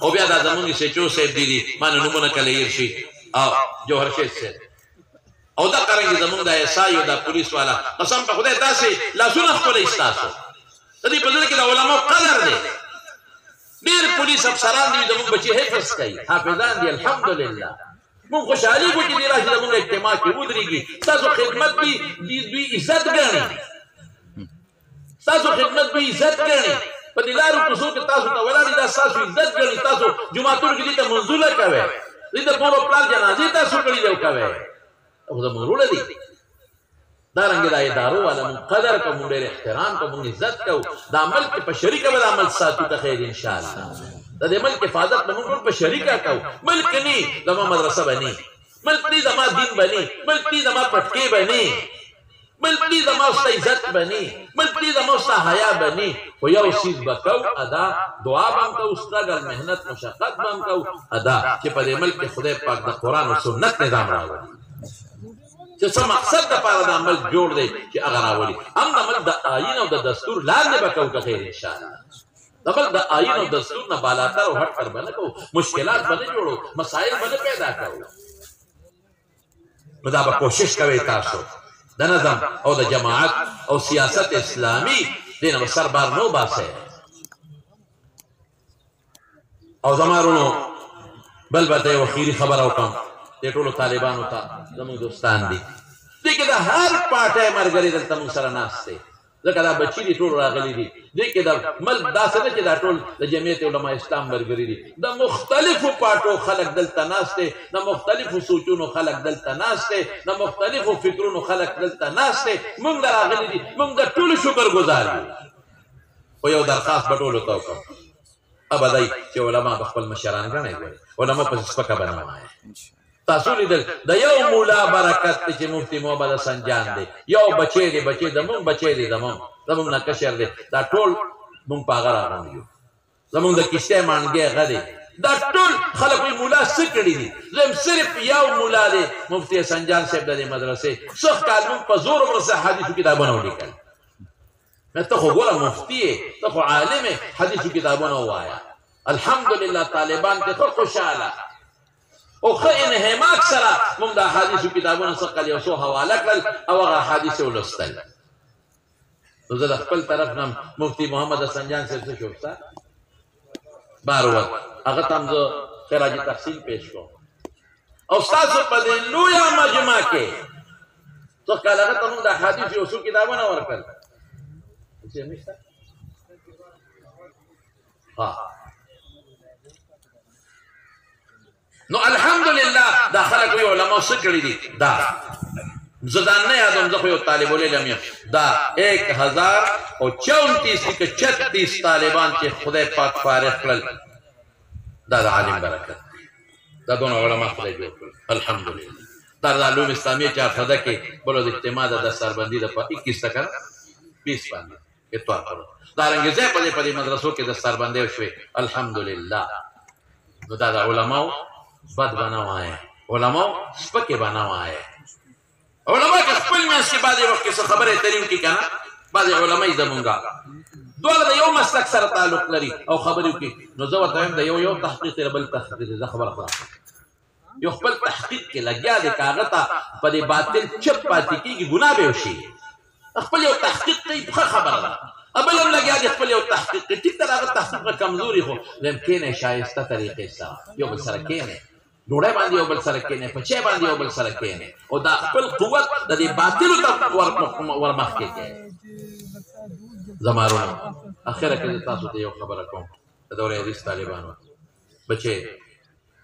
او بیا دا زمونږ سچو صاحب دی مانه نمونه کله یې شي او جوهر شاه صاحب او دا کرانګي زمونږ د ایسای او د پولیس والا قسم په خدای داسې لاسونه خپل استاسو د دې په ځل کې د علماء قدر دی ډېر پولیس افسران دي زمونږ بچي حفظ کوي حافظان دي الحمدلله مونږ خوشحالي کوو چې دی راشي زمونږ اجتماع کې ودرېږي تاسو خدمت به دوی عزت ګڼي تاسو خدمت به عزت ګڼي په دې لارو کوڅو کې تاسو ته ولاړ دا تاسو عزت ګڼي تاسو جمعهتون کې ته منزوله کوي دې ته په پلان جنازې تاسو کړی دی کوي او زموږ رول دی دا رنګ د ادارو والا مون قدر کوم ډېر احترام کوم عزت کوو د عمل کې په شریکه به عمل ساتو ته خیر ان شاء الله د دې ملک حفاظت به موږ په شریکه کوو ملک نه زموږ مدرسه بني ملک دې زموږ دین بني ملک دې زموږ پټکي بني ملک دې زموږ عزت بني ملک دې زموږ حیا بني او یو چیز وکاو ادا دعا بم کو استرګل مهنت مشقت بم کو ادا چې په دې ملک خدای پاک د قران او سنت نظام راوړي چې څه مقصد د پاره د عمل جوړ دی چې هغه راوړي هم د عمل د آیین او د دستور لاندې وکاو که خیر ان شاء الله دبل د آیین او دستور نه بالاتر او هټ کر باندې کو مشکلات باندې جوړو مسائل باندې پیدا کوو مدا به کوشش کوي تاسو د نظم او د جماعت او سیاست اسلامی دینه سر بار نو باسه او زمارونو بل بته وخیری خبر او کم دې ټولو طالبانو ته زموږ دوستان دي دې کې د هر پارټي مرګري دلته موږ سره ناشته ځکه دا بچی دي ټول راغلي دي دې کې د ملک داسې نه چې دا ټول د جمعیت علماء اسلام مرګري دي د مختلفو پارټو خلک دلته ناشته د مختلفو سوچونو خلک دلته ناشته د مختلفو فکرونو خلک دلته ناشته موږ راغلي دي موږ د ټول شکر گزار یو او یو درخواست بټولو ته وکړم ابدای چې علماء خپل مشران غني علماء په سپکه باندې تاسو لیدل د یو مولا برکت چې مفتی محمد حسن جان دی یو بچی دی بچی د مونږ بچی دی د مونږ نه کشر دی دا ټول مونږ په هغه راغلي یو زمونږ د کشته مانګې هغه دی دا ټول خلک وایي مولا څه کړي دي زم صرف یو مولا دی مفتی حسن جان صاحب د دې مدرسې سخت کال مونږ په زور ورسه حدیثو کتابونه ولیکل ته خو ګوره مفتی یې ته خو عالم یې حدیثو کتابونه ووایه الحمدلله طالبان ته ښه خوشحاله او ښه انهماک سره مونږ د احادیثو کتابونه څخه یو څو حواله کړل او هغه احادیث یې ولوستل نو زه د خپل طرف نه مفتی محمد حسن جان صاحب څه شو ستا بار وخت هغه ته هم زه خراج تحسین پیش کوم او ستاسو په دې لویه مجمع کې څه کال هغه ته مونږ د احادیث یو څو کتابونه ورکړل نو الحمدلله دا خلق وی علماء څه کړي دي دا زدان نه یادوم زه خو یو طالب العلم یم دا 1034 کې 36 طالبان چې خدای پاک فارغ کړل دا د عالم برکت دا دونه علماء خدای جوړ کړل الحمدلله دا د علوم اسلامیه چارخده کې بلو د اجتماع د دستاربندي د 21 تک 20 باندې اتوار کړو دا رنګ زه په دې مدرسو کې دستاربندي شوې الحمدلله نو دا د علماء بد بنوائے علماء سپکے بنوائے علماء کا خپل منځ کې بعضې وخت کې څه خبرې تریم کې که نه بعضې علماء زمونږه دواړه د یو مسلک سره تعلق لري او خبرې وکړي نو زه ورته وایم د یو تحقیق دی بل تحقیق دی زه خبره خلاص یو خپل تحقیق کې لګیا دی که هغه ته په دې باطل چپ پاتې کېږي ګناه به وشي خپل یو تحقیق کوي ښه خبره ده بل هم لګیا دی خپل یو تحقیق کوي ټیک ده هغه تحقیق کمزوري خو لم کښېنئ شایسته طریقې سره یو بل سره کښېنئ ډوډۍ باندې یو بل سره کښېنئ په چای باندې یو بل سره کښېنئ او دا خپل قوت د دې باطلو ته ورمخکې کړئ زمارونه اخره کې زه تاسو ته یو خبره کوم د دورې حدیث طالبانو بچې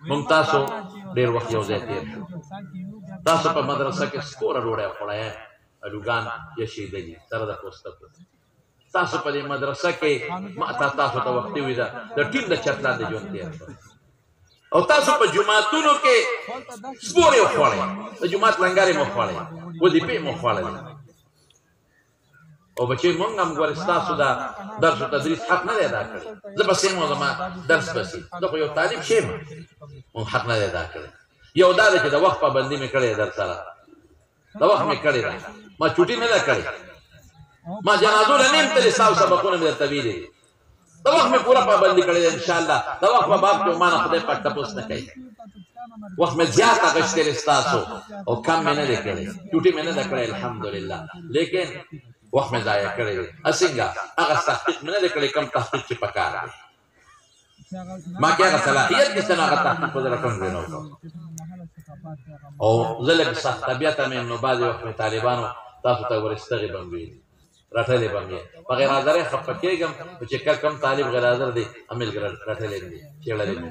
موږ تاسو ډېر وخت یو ځای تېر شو تاسو په مدرسه کې سپوره ډوډۍ خوړی الوګان یشېدلي سره د پوستکو تاسو په دې مدرسه کې ما تاسو ته وختي وي ده د ټیم د چت لاندې ژوند تېر شو او تاسو په جوماتونو کې سپورې وخوړئ د جومات لنګرې مو خوړئ وظیفې مو خوړلې او بچې مونږ هم ګورې ستاسو دا درس و تدریس حق نه دی ادا کړی زه بس یم زما درس بسي زه خو یو طالب شی یم مونږ حق نه دی ادا کړی یو دا دی چې د وخت پابندي مې کړې در سره د وخت مې کړې ده ما چوټي نه ده کړې ما جنازو له نیم تلې ستاسو سبقونه مې درته ویلي دي د وخت مې پوره پابندي کړې ده انشاءالله د وخت په باب کې ما نه خدای پاک تپوس نه کوي وخت مې زیات اغوښتلی ستاسو او کم مې نه دی کړی چوټي مې نه ده کړی الحمدلله لیکن وخت مې ضایع کړی دی څنګه هغه تحقیق مې نه دی کړی کم تحقیق چې پکار دی ما کې هغه صلاحیت نشته نو هغه تحقیق به زه کوم ځای نه وکړم او زه لږ سخت طبیعته مې نو بعضې وخت مې طالبانو تاسو ته ورستغې به مې ویلي رټلې به مې په غیر حاضرۍ خفه کېږم چې کم طالب غیر حاضر دی همېل رټلې مې چېړلې مې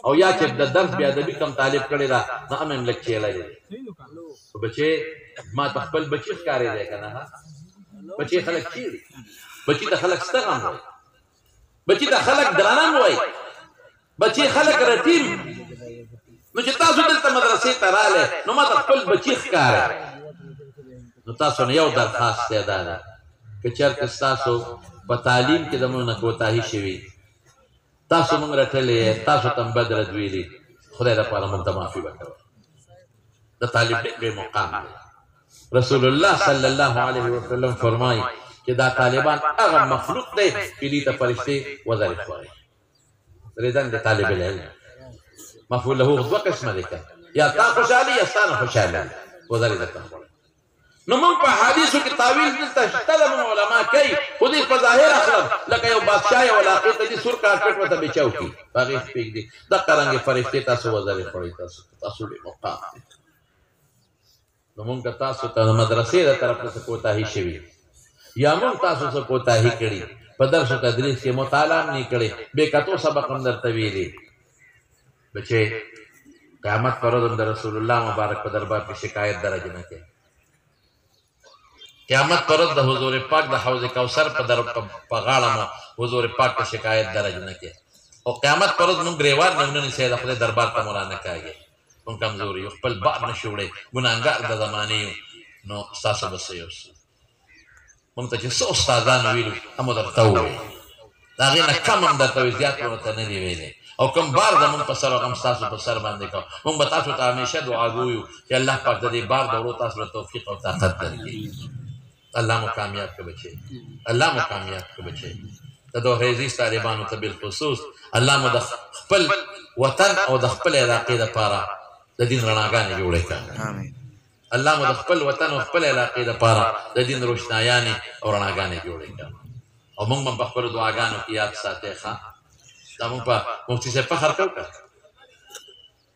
او یا چې د درس بې ادبي کم طالب کړې ده نو هم مې لږ چېړلې خو بچې ما ته خپل بچي ښکارېدی که نه بچې خلک چیړي بچي ته خلک ستغم وایي بچي ته خلک درانم وایي بچي خلک رټیم نو چې تاسو دلته مدرسې ته راغلی نو ما ته خپل بچي ښکاري نو تاسو نه یو درخواست دی دا ده که چېرته ستاسو په تعلیم کې د مونږ نه کوتاهي شوي تاسو مونږ رټلی تاسو ته هم بد رد ویلي خدای دپاره مونږ ته معافي به کوئ د طالب ډېر مقام دی رسول الله صلی الله علیه وسلم فرمایي چې دا طالبان هغه مخلوق دی چې دې ته فرشتې وظایف وایي رضا د طالب العلم مفعول له دوه قسمه دی یا تا خوشحالي یا ستا نه خوشحالي وظایف درته نو موږ په حدیثو کې تعویل دلته شته د موږ علما کوي خو دې په ظاهر اخلم لکه یو بادشاه یو علاقې ته دي سور کارپېټ ورته بچاو کړي په هغې پرېږدي دقه رنګې فرشتې تاسو وظایف وایي تاسو ډېر مقام دی نو مونږ که تاسو ته د مدرسې د طرف نه څه کوتاهي شوي یا مونږ تاسو څه کوتاهي کړي په درس و تدریس کې مطالعه هم نه کړې بې کتو سبق هم درته ویلي بچې قیامت پر ورځ د رسول الله مبارک په دربار کې شکایت درج نه کوي قیامت پر ورځ د حضور پاک د حوض کوثر په غاړه مو حضور پاک ته شکایت درج نه کوي او قیامت پر ورځ مونږ ګریوان نه ونیسئ د خدای دربار ته مو را نه کاږي موږ کمزوري یو خپل بار نشو وړی ګناهګار د زمانې یو نو ستاسو به څه یو موږ ته چې څه استادان ویلو هم درته ووایي د هغې نه کم هم درته وایي زیات ورته نه دي ویلی او کوم بار زمونږ په سر هغه هم ستاسو په سر باندې کوو موږ به تاسو ته همیشه دعا ګویو چې الله پاک د دې بار د وړو تاسو له توفیق او طاقت درکړي الله مو کامیاب کړه بچې الله مو کامیاب کړه بچې د دوهریزي طالبانو ته بالخصوص الله مو د خپل وطن او د خپل علاقې دپاره د دین رڼاګانې جوړې کړه الله مو د خپل وطن او خپل علاقې دپاره د دین روشنایانې او رڼاګانې جوړې کړه او موږ هم په خپلو دعاګانو کې یاد ساتئ ښه دا موږ په مفتي صاحب فخر کوو که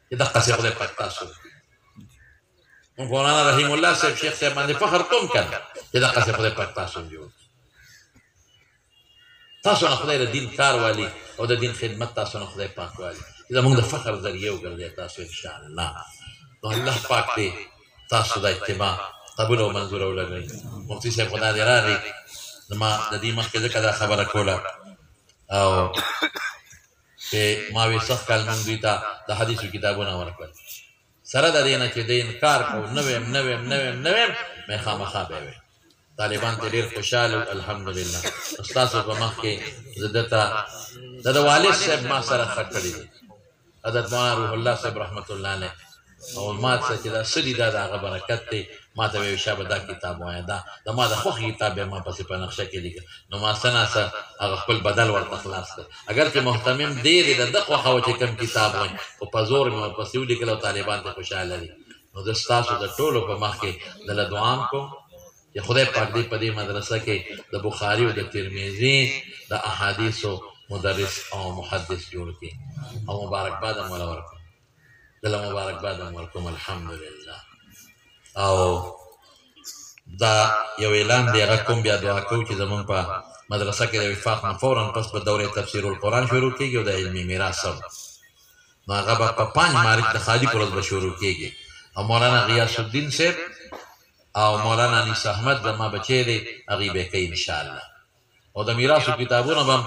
چې دقسې خدای پاک تاسو موږ مولانا رحیم الله صاحب شیخ صاحب باندې فخر کوم که چې دقسې خدای پاک تاسو هم جوړ تاسو نه خدای د دین کار والي او د دین خدمت تاسو نه خدای پاک والي چې زموږ د فخر ذریعه وګرځئ تاسو انشاءالله نو الله پاک دې تاسو د اتباع قبول او منظوره ولګوي مفتي صاحب خدا دې راغی زما د دې مخکې ځکه دا خبره کوله او چې ما وی سخت کال موږ دوی ته د حدیثو کتابونه ورکړل سره د دې نه چې د انکار کوو نه ویم مې خامخا به وی طالبان ته ډېر خوشحاله الحمدلله ستاسو په مخ کې زه دته د والد صاحب ما سره ښه کړي دي حضرت مولانا روح الله صاحب رحمت الله علیه او ما څه چې دا څه دي دا د هغه برکت دی ما ته ویل شابه دا کتاب وایه دا د ما د خوښې کتاب بیا ما پسې په نقشه کې لیکه نو ما څه ناڅه هغه خپل بدل ورته خلاص کړ اگر چې محتمم دی د ده خوښه وه چې کوم کتاب وایي خو په زور مې ورپسې ولیکل او طالبان ته خوشحاله دي نو زه ستاسو د ټولو په مخ کې دله دعا م کوم چې خدای پاک دې په دې مدرسه کې د بخاري او د ترمذي د احادیثو مدرس او محدث جوړ کړي او مبارکباد هم وله ورکړم دله مبارکباد هم ورکوم الحمدلله او دا یو اعلان دی هغه کوم بیا دعا کوو چې زمونږ په مدرسه کې د وفاق نه فورا پس په دوره تفسیر القرآن شروع کېږي او د علمي میراث هم نو هغه به په 5 مارچ د خالي په ورځ به شروع کېږي او مولانا غیاث الدین صاحب او مولانا انیس احمد زما بچی دی هغې به کوي انشاءالله او د میراثو کتابونه به هم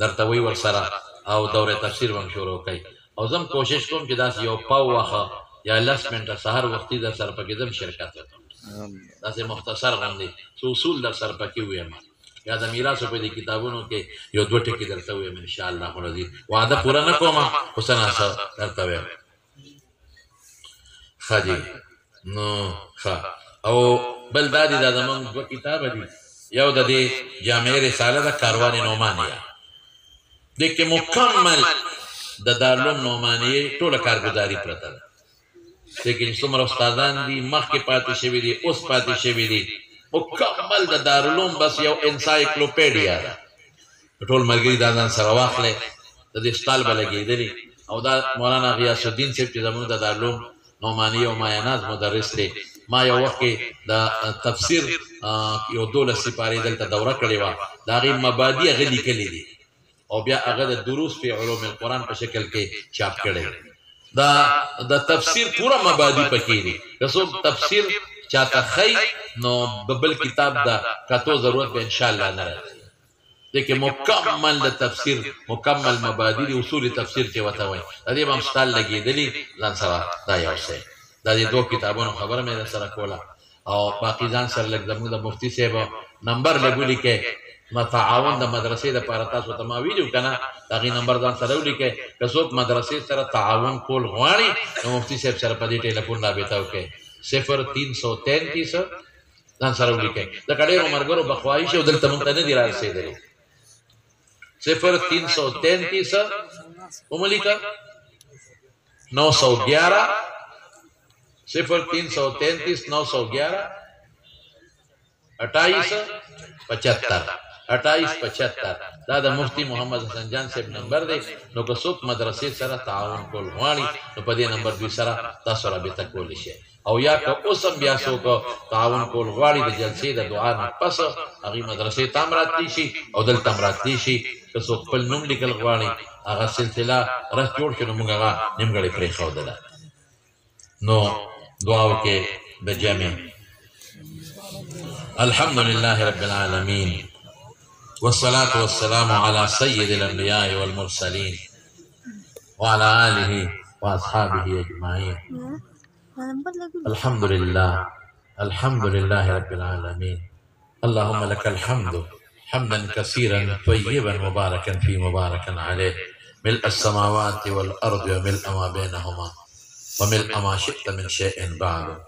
درته وایي ورسره او دوره تفسیر به هم شروع کوي او زه هم کوشش کوم چې داسې یو پاو وخه یا 10 منټه سهار وختي در سره پکې زه هم شرکت وکړم داسې مختصر غوندې څه اصول در سره پکې ووایم یا د میراثو په دې کتابونو کې یو 2 ټکي درته ووایم انشاءالله العزیز وعده پوره نه کوم خو څه ناڅه درته وایم ښه دي نو ښه او بل دا دي دا زمونږ 2 کتابه دي یو د دې جامع رساله ده کاروان نعمانیه دې کې مکمل د دارالعلوم نعمانیې ټوله کارګزاري پرته ده لیکن څومره استادان دي مخکې پاتې شوي دي اوس پاتې شوي دي مکمل د دارالعلوم بس یو انسایکلوپیډیا ده ټول ملګري دا ځان سره واخلئ د دې سټال به لګېدلي او دا مولانا غیاث الدین صاحب چې زموږ د دارالعلوم نعمانیې او مایاناز مدرس دی ما یو وخت کې د تفسیر یو 12 سپارې دلته دوره کړې وه د هغې مبادي هغه لیکلي دي او بیا هغه د دروس فی علوم القرآن په شکل کې چاپ کړی د تفسیر پورا مبادی پکې دي که څوک تفسیر چاته ښیي نو بل کتاب د کتو ضرورت به انشاءالله نه راځي دې کې مکمل د تفسیر مکمل مبادی دي اصول تفسیر چې ورته وایي د دې به هم سټال لګېدلي ځان سره دا یو شی دا دې 2 کتابونو خبره مې در سره کوله او باقي ځان سره لږ زموږ د مفتي صاحب نمبر لږ ولیکئ تعاون د مدرسې دپاره تاسو ته ما ویلي که نه د هغې نمبر ځان سره ولیکئ که څوک مدرسې سره تعاون کول غواړي نو مفتي صاحب سره په دې ټلیفون رابطه وکړئ 0333 ځان سره ولیکئ ځکه ډېرو ملګرو به خواهش او دلته مونږ ته نه دي رارسېدلي 0333 وملیکه 911 0333 911 2875 2875 دا د مفتی محمد حسن جان صاحب نمبر دی نو که څوک مدرسې سره تعاون کول غواړي نو په دې نمبر دوی سره تاسو رابطه کولی شئ او یا که اوس هم بیا څوک تعاون کول غواړي د جلسې د دعا نه پس هغې مدرسې ته هم راتلی شي او دلته هم راتلی شي که څوک خپل نوم لیکل غواړي هغه سلسله رس جوړ شي نو موږ هغه نیمګړې پرېښودله نو دعا وکړئ د جمع الحمد لله رب العالمين والصلاة والسلام على سيد الأنبياء والمرسلين وعلى آله وأصحابه أجمعين. الحمد لله رب العالمين. اللهم لك الحمد حمدا كثيرا طيبا مباركا فيه مباركا عليه، ملء السماوات والأرض وملء ما بينهما وملء ما شئت من شيء بعد.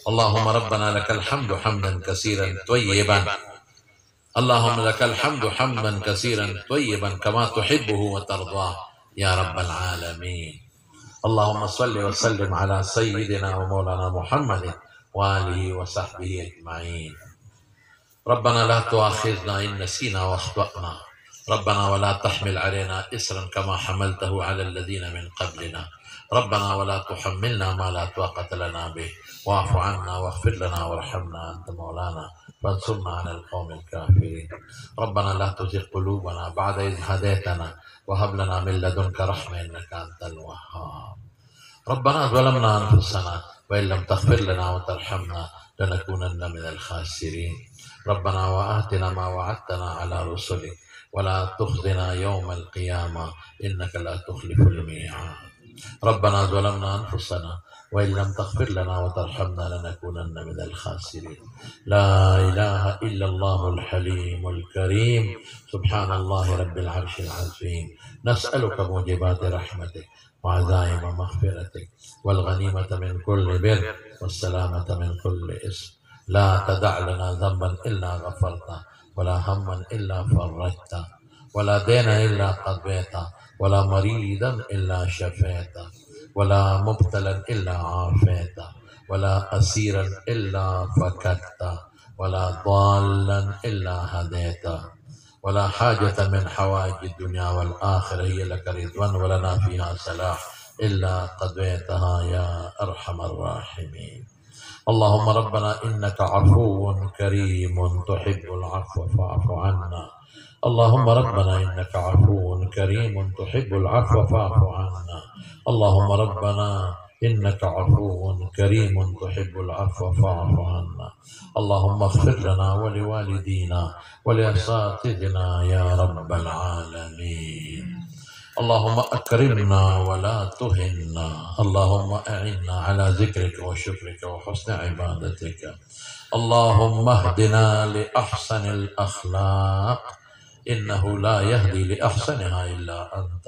اللهم ربنا لك الحمد حمدا كثيرا طيبا، اللهم لك الحمد حمدا كثيرا طيبا كما تحبه وترضاه يا رب العالمين. اللهم صل وسلم على سيدنا ومولانا محمد وآله وصحبه أجمعين. ربنا لا تؤاخذنا إن نسينا واخطأنا، ربنا ولا تحمل علينا إسرا كما حملته على الذين من قبلنا، ربنا ولا تحملنا ما لا طاقة لنا به، واعف عنا واغفر لنا وارحمنا أنت مولانا فانصرنا على القوم الكافرين. ربنا لا تزغ قلوبنا بعد إذ هديتنا وهب لنا من لدنك رحمة إنك أنت الوهاب. ربنا ظلمنا أنفسنا وإن لم تغفر لنا وترحمنا لنكونن من الخاسرين. ربنا وآتنا ما وعدتنا على رسلك ولا تخزنا يوم القيامة إنك لا تخلف الميعاد. ربنا ظلمنا أنفسنا وإن لم تغفر لنا وترحمنا لنكونن من الخاسرين. لا إله إلا الله الحليم الكريم، سبحان الله رب العرش العظيم. نسألك موجبات رحمتك وعزائم مغفرتك والغنيمة من كل بر والسلامة من كل إثم. لا تدع لنا ذنبا إلا غفرته، ولا هما إلا فرجته، ولا دينا إلا قضيته، ولا مريضا إلا شفيته، ولا مبتلا إلا عافيته، ولا أسيرا إلا فككته، ولا ضالا إلا هديته، ولا حاجة من حوائج الدنيا والآخرة هي لك رضوان ولنا فيها صلاح إلا قضيتها يا أرحم الراحمين. اللهم ربنا إنك عفو كريم تحب العفو فاعف عنا. اللهم ربنا إنك عفو كريم تحب العفو فاعف عنا. اللهم ربنا إنك عفو كريم تحب العفو فاعف عنا. اللهم اغفر لنا ولوالدينا ولأساتذتنا يا رب العالمين. اللهم أكرمنا ولا تهنا، اللهم أعنا على ذكرك وشكرك وحسن عبادتك. اللهم اهدنا لأحسن الأخلاق إنه لا يهدي لأحسنها إلا أنت،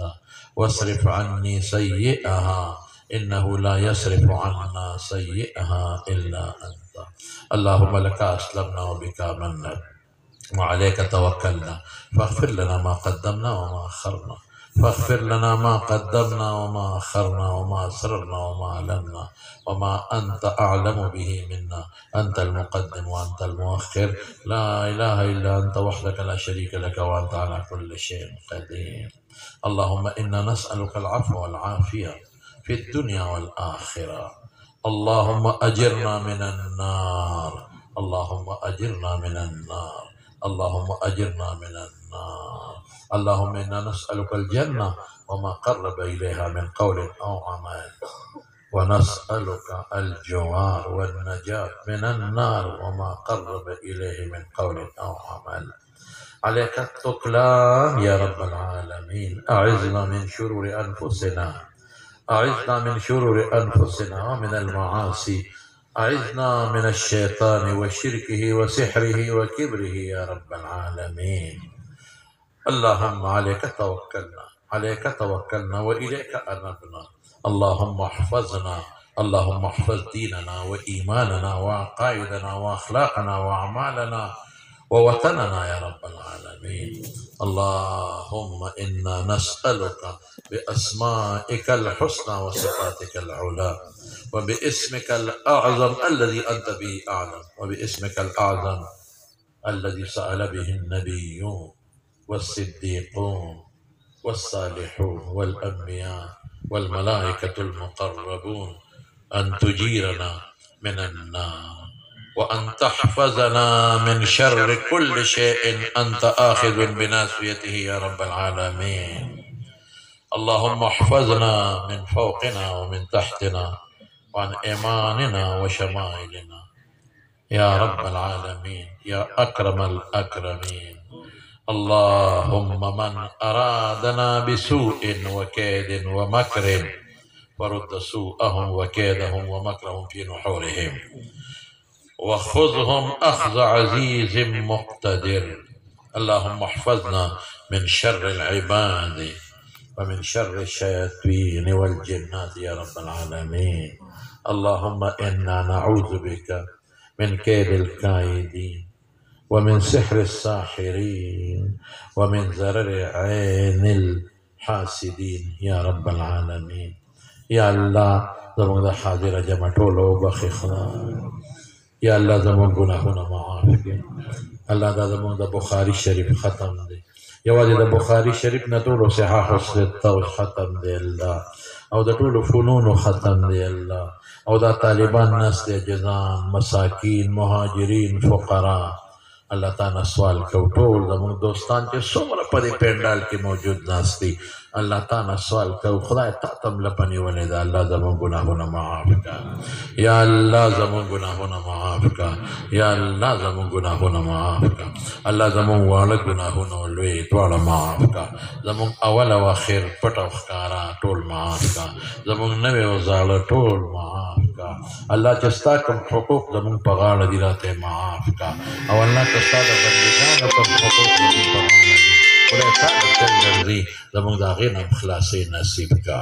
واصرف عني سيئها إنه لا يصرف عنا سيئها إلا أنت. اللهم لك أسلمنا وبك آمنا وعليك توكلنا، فاغفر لنا ما قدمنا وما أخرنا، فاغفر لنا ما قدمنا وما أخرنا وما أسررنا وما أعلنا وما أنت أعلم به منا. أنت المقدم وأنت المؤخر، لا إله إلا أنت وحدك لا شريك لك وأنت على كل شيء قدير. اللهم إنا نسألك العفو والعافية في الدنيا والآخرة. اللهم أجرنا من النار، اللهم أجرنا من النار، اللهم أجرنا من النار. اللهم إنا نسألك الجنة وما قرب إليها من قول أو عمل، ونسألك الجوار والنجاة من النار وما قرب إليه من قول أو عمل. عليك التكلان يا رب العالمين. أعذنا من شرور أنفسنا، أعذنا من شرور أنفسنا ومن المعاصي، أعذنا من الشيطان وشركه وسحره وكبره يا رب العالمين. اللهم عليك توكلنا، عليك توكلنا وإليك أنبنا. اللهم احفظنا، اللهم احفظ ديننا وإيماننا وعقائدنا وأخلاقنا وأعمالنا ووطننا يا رب العالمين. اللهم إنا نسألك بأسمائك الحسنى وصفاتك العلى وباسمك الأعظم الذي أنت به أعلم، وباسمك الأعظم الذي سأل به النبيون والصديقون والصالحون والأنبياء والملائكة المقربون، أن تجيرنا من النار وأن تحفظنا من شر كل شيء أنت آخذ بناصيته يا رب العالمين. اللهم احفظنا من فوقنا ومن تحتنا وعن إيماننا وشمائلنا يا رب العالمين يا أكرم الأكرمين. اللهم من أرادنا بسوء وكيد ومكر فرد سوءهم وكيدهم ومكرهم في نحورهم وخذهم أخذ عزيز مقتدر. اللهم احفظنا من شر العباد ومن شر الشياطين والجنات يا رب العالمين. اللهم إنا نعوذ بك من كيد الكائدين ومن سحر الساحرين ومن ضرر عين الحاسدين يا رب العالمين. يا الله زمون دا حاضر جمع ټولو بخي خدای. یا الله زمون گناهونه معاف کړي. الله دا زمون د بخاري شریف ختم دی، یوازې د بخاري شریف نه ټولو صحاح الستة ختم دی الله، او د ټولو فنونو ختم دی الله، او دا طالبان ناس دی، جزان، مساکین، مهاجرین، فقرا. الله تعالی سوال کو ټول زمون دوستان چې څومره په دې پنډال کې موجود ناس دي، الله تعالی سوال کو خدای تا تم لپنی ولې دا الله زمون گناهونه معاف کړه. یا الله زمون گناهونه معاف کړه. یا الله زمون گناهونه معاف کړه. الله زمون واړه گناهونه لوی دواړه معاف کړه. زمون اول او اخر پټ او ښکارا ټول معاف کړه. زمون نوې او زاړه ټول معاف کړه. الله چې ستا کوم حقوق زمون په غاړه دي راته معاف کړه. او الله که ستا د بندګانو کوم حقوق زمون په غاړه دي خدای تعالی څنګه زمون د هغې نه خلاصۍ نصیب کړه.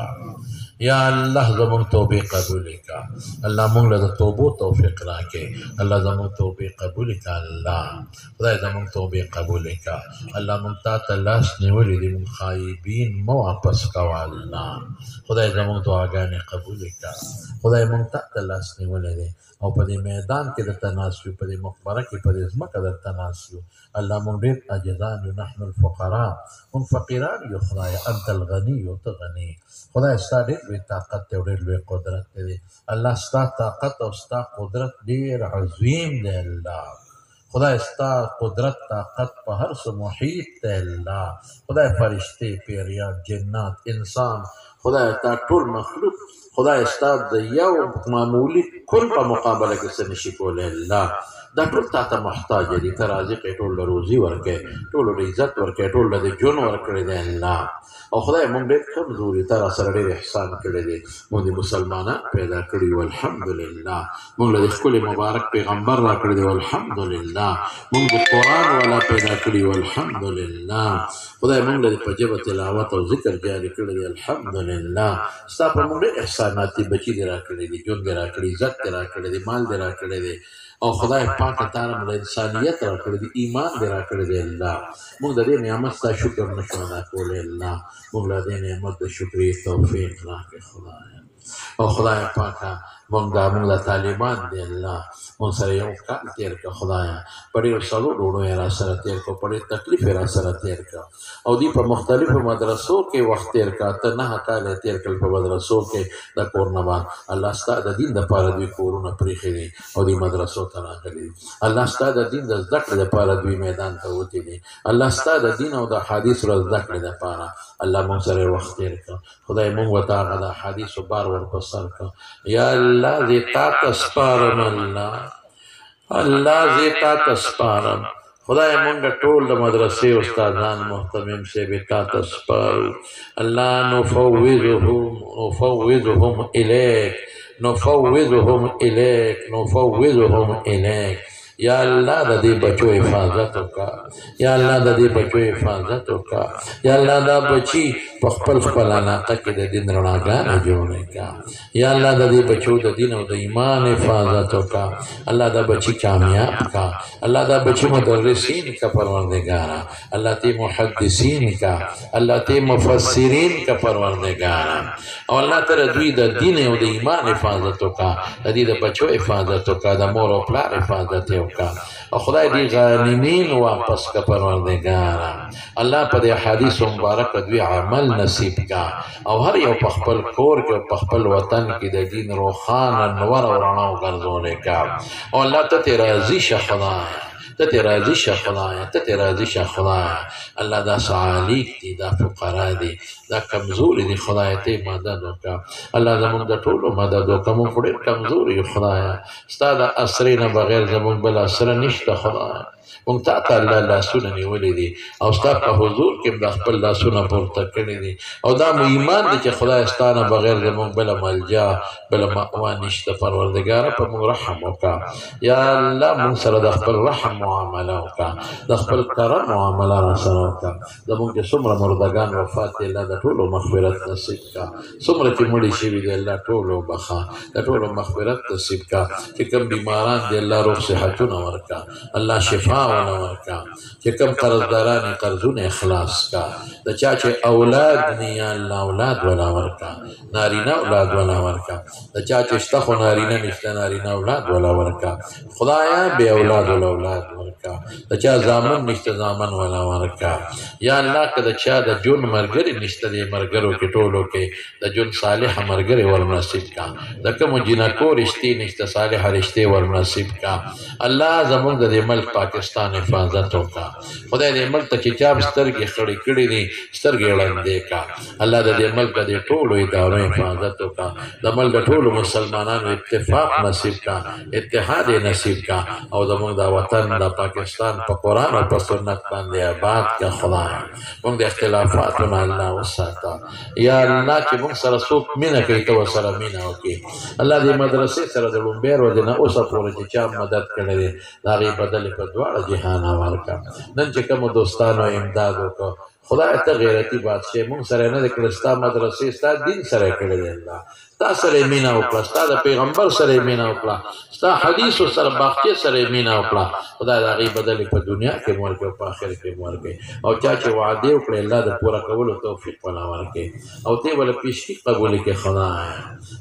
یا الله زمون توبې قبول کړه. الله مونږ له د توبو توفیق راکړي. الله زمون توبې قبول کړه. الله خدای زمون توبې قبول کړه. الله مونږ تا ته لاس نیولي دي، مونږ خایبین مه واپس کوه. الله خدای زمون دعاګانې قبول کړه. خدای مونږ تا ته لاس نیولی دی، او په دې میدان کې درته ناست یو، په دې مقبره کې په دې ځمکه درته ناست یو. الله مونږ ډېر عاجزان یو، نحن الفقراء، مونږ فقیران یو. خدایه انت الغني او ته غني. خدای ستا ډېر لوی طاقت دی او ډېر لوی قدرت دی. الله ستا طاقت او ستا قدرت ډېر عظیم دی. الله خدای ستا قدرت طاقت په هر څه محیط دی. الله خدای فرشتې، پیریان، جنات، انسان، خدای تا ټول مخلوق خدای ستا د یو معمولي کل په مقابله کې څه نشي کولی. الله دا ټول تا ته محتاج دي. ته رازق یې، ټول له روزي ورکوې، ټولو له عزت ورکوې، ټول له د ژوند ورکړی دی. الله او خدای مونږ ډېر کمزور یو، تا را سره ډېر احسان کړی دی. مونږ د مسلمانان پیدا کړي یو، الحمدلله. مونږ له د ښکلي مبارک پیغمبر را کړی دی، الحمدلله. مونږ د قرآن والا پیدا کړي یو، الحمدلله. خدای مونږ له په ژبه تلاوت او ذکر جاري کړی دی، الحمدلله. ستا په مونږ ډېر احسانات دي، بچي دې را کړي دي، ژوند دې را کړي، عزت دې را کړی دی، مال دې را کړی دی، او خدای پاکه تعالی موږ له انسانیت را کړی دی، ایمان دې را کړی دی. الله موږ د دې نعمت ستا شکر نشو ادا کولی. الله موږ له دې نعمت د شکرې توفیق راکړې خدایه. او خدای پاکه مونږ له طالبان دی. الله مونږ سره یو کال تېر کړه خدایه، په ډېرو سړو ډوډو یې را سره تېر کړه، په ډېر تکلیف یې را سره تېر کړه، او دوی په مختلفو مدرسو کې وخت تېر کړه. ته 9 کاله یې تېر کړل په مدرسو کې د کور نه بعد. الله ستا د دین دپاره دوی کورونه پرېښي دي او دوی مدرسو ته راغلي دي. الله ستا د دین د زده کړې دپاره دوی میدان ته وتي دي. الله ستا د دین او د احادیثو د زده کړې دپاره الله مونږ سره یې وخت تېر کړه. خدای مونږ ورته هغه د احادیثو بار ور په سر کړه. یا الله زه تا ته سپارم. الله زه تا ته سپارم. خدای مونږ ټول د مدرسې استادان محتمم صاحب تا ته سپارو. الله نفوضهم الیک، نفوضهم الیک، نفوضهم الیک. یا الله د دې بچو حفاظت وکړه. یا الله د دې بچو حفاظت وکړه. یا الله دا بچي په خپل علاقه کې د دین رڼاګانې جوړې کړه. یا الله د دې بچو د دین او د ایمان حفاظت وکړه. الله دا بچي کامیاب کړه. الله دا بچي مدرسین کا پروردگارا. الله ته محدثین کا، الله ته مفسرین کا پروردگارا. او الله تعالی دوی د دین او د ایمان حفاظت وکړه، د دې د بچو حفاظت وکړه، د مور او پلار حفاظت وکړه. او خدای دې غانمین واپس کا پروردگارا. الله په دې حدیث مبارک دوی عمل نصیب کا، او هر یو په خپل کور کې او په خپل وطن کې د دین روښانه نور او رڼا وګرځولې کا. او الله ته راضي شه خدای، ته راضي شه خدایه، ته راضي شه خدایه. الله دا سعالیک دي، دا فقرا دي، دا کمزوري دي، خدایه ته مدد وکړه. الله زمونږ د ټولو مدد وکړه. مونږ ډېر کمزوري یو خدایه، ستا د اسرې نه بغیر زمونږ بل اسره نشته خدایه. مونږ ته الله لاسونه نیولې دي او ستا په حضور کې د خپل لاسونه پورته کړي دي او دا مو ایمان دی چې خدای ستانه بغیر زمونږ بله ملجا بله مأوا نشته پروردګاره په مونږ رحم وکړه یا الله مونږ سره د خپل رحم معامله وکړه د خپل کرم معامله را سره وکړه زمونږ چې څومره مردګان وفات دي الله د ټولو مغفرت نصیب کړه څومره چې مړي شوي دي الله ټولو بخښه د ټولو مغفرت نصیب کړه چې کوم بیماران دي الله روغ صحتونه ورکړه الله شفا ولا ورکړه چې کوم قرضداران قرضونه اخلاص کړه د چا چې اولاد نه یا الله اولاد ولا ورکړه نارینه اولاد ولا ورکړه د چا چې شته خو نارینه نشته نارینه اولاد ولا ورکړه خدایا بې اولاد ولا اولاد ورکړه د چا زامن نشته زامن ولا ورکړه یا الله که د چا د جون ملګري نشته د ملګرو کې ټولو کې د جون صالحه ملګري ورنصیب کړه د کومو جنکو رشتې نشته صالحه رشتې ورنصیب کړه الله زمونږ د دې ملک پاکستان حفاظت وکړه خدای دې ملک ته چې چا سترګې خړې کړي دي سترګې ړندې کړه الله د دې ملک د ټولو ادارو حفاظت وکړه د ملک د ټولو مسلمانانو اتفاق نصیب کړه اتحاد نصیب کړه او زمونږ د وطن د پاکستان په قرآن او په سنت باندې آباد کړه خدای موږ د اختلافاتو نه الله وساته یا الله چې موږ سره څوک مینه کوي ته ورسره مینه وکړي الله دې مدرسې سره د لومبۍ ورځې نه اوسه پورې چې چا مدد کړی دی د هغې بدلې په دواړه جهانه ورکړه نن چې کومو دوستانو امداد وکړو خدای ته غیرتي بادشاه موږ سره نه دی کړی ستا مدرسې ستا دین سره یې کړی دی الله ستا سره یې مینه وکړه ستا د پیغمبر سره یې مینه وکړه ستا حدیثو سره باغچې سره یې مینه وکړه خدای د هغې بدلې په دنیا کې مو ورکړي او په آخر کې مو ورکړي او چا چې وعدې وکړې الله د پوره کولو توفیق ولا ورکړي او تی وله پیشکي قبول کړي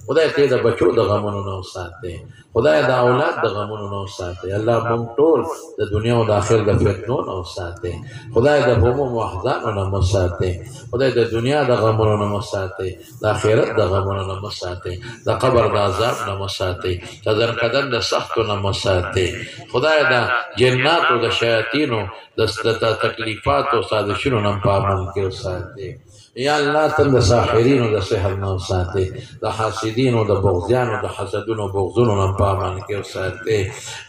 خدای ته د بچو د غمونو نه وساتې خدای د اولاد د غمونو نه وساتې الله موږ ټول د دنیا او د آخر د فتنو نه وساتې خدای د هموم و احزانو نه مو ساتې خدای د دنیا د غمونو نه مو ساتې د آخرت د غمونو نه مو ساتې د قبر د عذاب نه مو ساتې د زرکدن د سختو نه مو ساتې خدای د جناتو د شیاطینو د تکلیفاتو سازشونو نه په امن کې وساتې یا الله ته د ساحرینو د سحر نه وساتې د حاسدینو د بغضیانو د حسدونو بغضونو نه په امان کې وساتې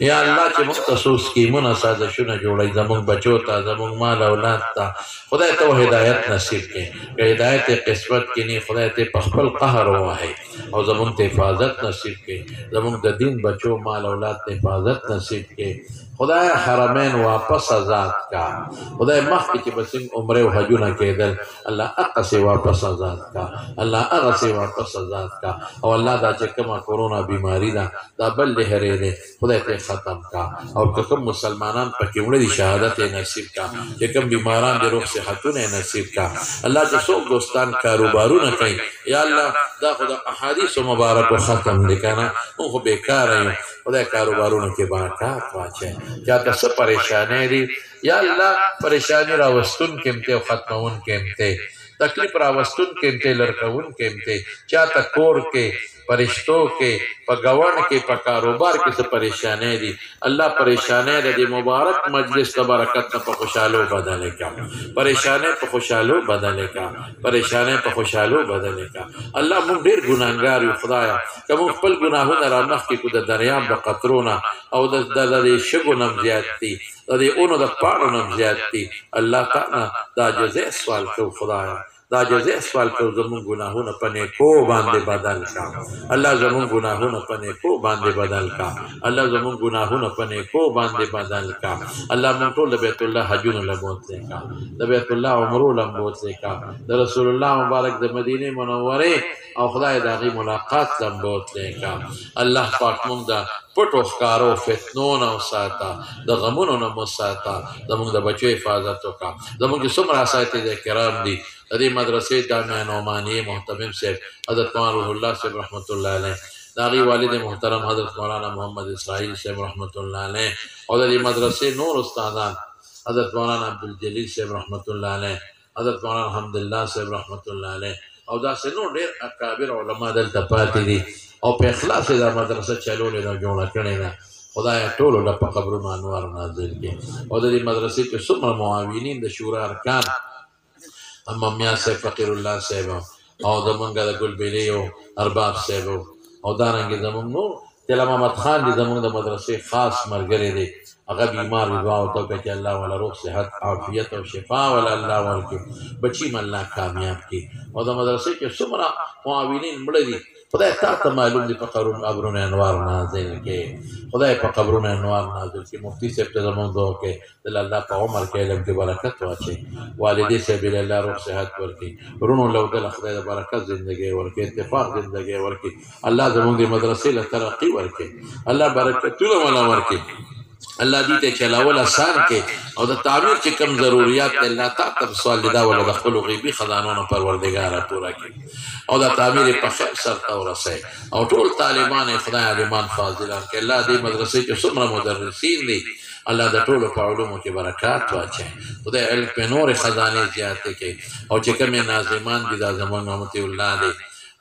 یا الله چې موږ ته څو سکیمونه سازشونه جوړوي زموږ بچو ته زموږ مال اولاد ته خدای ته هدایت نصیب کړي که هدایت قسمت کې نه خدای ته په خپل قهر ووهي او زموږ ته حفاظت نصیب کړي زموږ د دین بچو مال اولاد ته حفاظت نصیب کړي خدای حرمین واپس آزاد کا خدای مخکې چې به څنګه عمرې او حجونه کېدل الله هغسې واپس آزاد کا الله هغسې واپس آزاد کا او الله دا چې کومه کورونا بیماري ده دا بل لهرې دی خدای ته ختم کا او که کوم مسلمانان پکې مړه دي شهادت یې نصیب کا چې کوم بیماران دي روغ صحتونه یې نصیب کا الله چې څوک دوستان کاروبارونه کوي یا الله دا خو د احادیثو مبارکو ختم دی که نه موږ خو بېکاره یو خدای کاروبارونو کې برکات واچوي چاته څه پریشانۍ دي یا الله پریشاني راوستونکې هم ته او ختمونکې هم ته تکلیف راوستونکې هم ته لرکوونکې هم ته چاته کور کې پرشتو کې په ګوڼ کې په کاروبار کې څه پریشانۍ دي الله پریشانۍ د دې مبارک مجلس د برکت نه په خوشحالو بدلې کړه پریشانۍ په خوشحالو بدلې کړه پریشانۍ په خوشحالو بدلې کړه الله موږ ډېر ګناهګار یو خدایه که موږ خپل ګناهونه را مخکې کړو د دریاب د قطرونه او د دې شګو نه زیات دي د دې اونو د پاڼو نه زیات دي الله تعالی دا جزې سوال کوو خدایه دا جزې سوال کوو زموږ ګناهونه په نیکو باندې بدل کړه الله زموږ ګناهونه په نیکو باندې بدل کړه الله زموږ ګناهونه په نیکو باندې بدل کړه الله موږ ټول د بیت الله حجونو له بوتلې کړه د بیت الله عمرو له بوتلې کړه د رسول الله مبارک د مدینې منورې او خدای د هغې ملاقات له بوتلې کړه الله پاک موږ د پټو ښکارو فتنو نه وساته د غمونو نه مو ساته زموږ د بچو حفاظت وکړه زموږ چې څومره اساتذې کرام دي د دې مدرسې جامعه نعمانیې محتمم صاحب حضرت مولانا روح الله صاحب رحمت الله علیه د هغې والد محترم حضرت مولانا محمد اسرائیل صاحب رحمت الله علیه او د دې مدرسې نور استادان حضرت مولانا عبدالجلیل صاحب رحمت الله علیه حضرت مولانا حمدالله صاحب رحمت الله علیه او داسې نور ډېر اکابر علما دلته پاتې دي او په اخلاص یې دا مدرسه چلولې ده جوړه کړې ده خدای ټولو له په قبرونو انوار نازل کړي او د دې مدرسې کې څومره معاونین د شورا ارکان امام میا صاحب فقیر الله صاحب او زمونږ د ګلبیلیو ارباب صاحب او دارنګې زمونږ نور تیلا محمد خان دي زمونږ د مدرسې خاص ملګری دی هغه بیمار دعا وکړه چې الله ولا روغ صحت عافیت او شفا ولا الله ورکړي بچی م الله کامیاب کړي او د مدرسې کې څومره معاونین مړه دي خدای تا ته معلوم دي په قبرونو انوار نازل کې خدای په قبرونو انوار نازل کې مفتی صاحب ته زمونږ دعا وکړئ د الله په عمر کې علم کې برکت واچوي والدې صاحب له الله روغ صحت ورکړي ورونو له ودله خدای د برکت زندګۍ ورکړي اتفاق زندګۍ ورکړي الله زمونږ د مدرسې له ترقي ورکړي الله برکتونه ولا ورکړي الله دې ته چلاول آسان کې او د تعمیر چې کم ضرورت الله تعالی سوال دا ولا د خپل غیبی خزانونو پروردگار پورا کړي او د تعمیر په خیر سره ورسه او ټول طالبان خدای عالمان فاضلان کې الله دې مدرسې کې څومره مدرسین دي الله د ټولو په علومو کې برکات واچي خدای علم په نور خزانه زیات کړي او چې کوم ناظمان دي د زمون محمد الله دې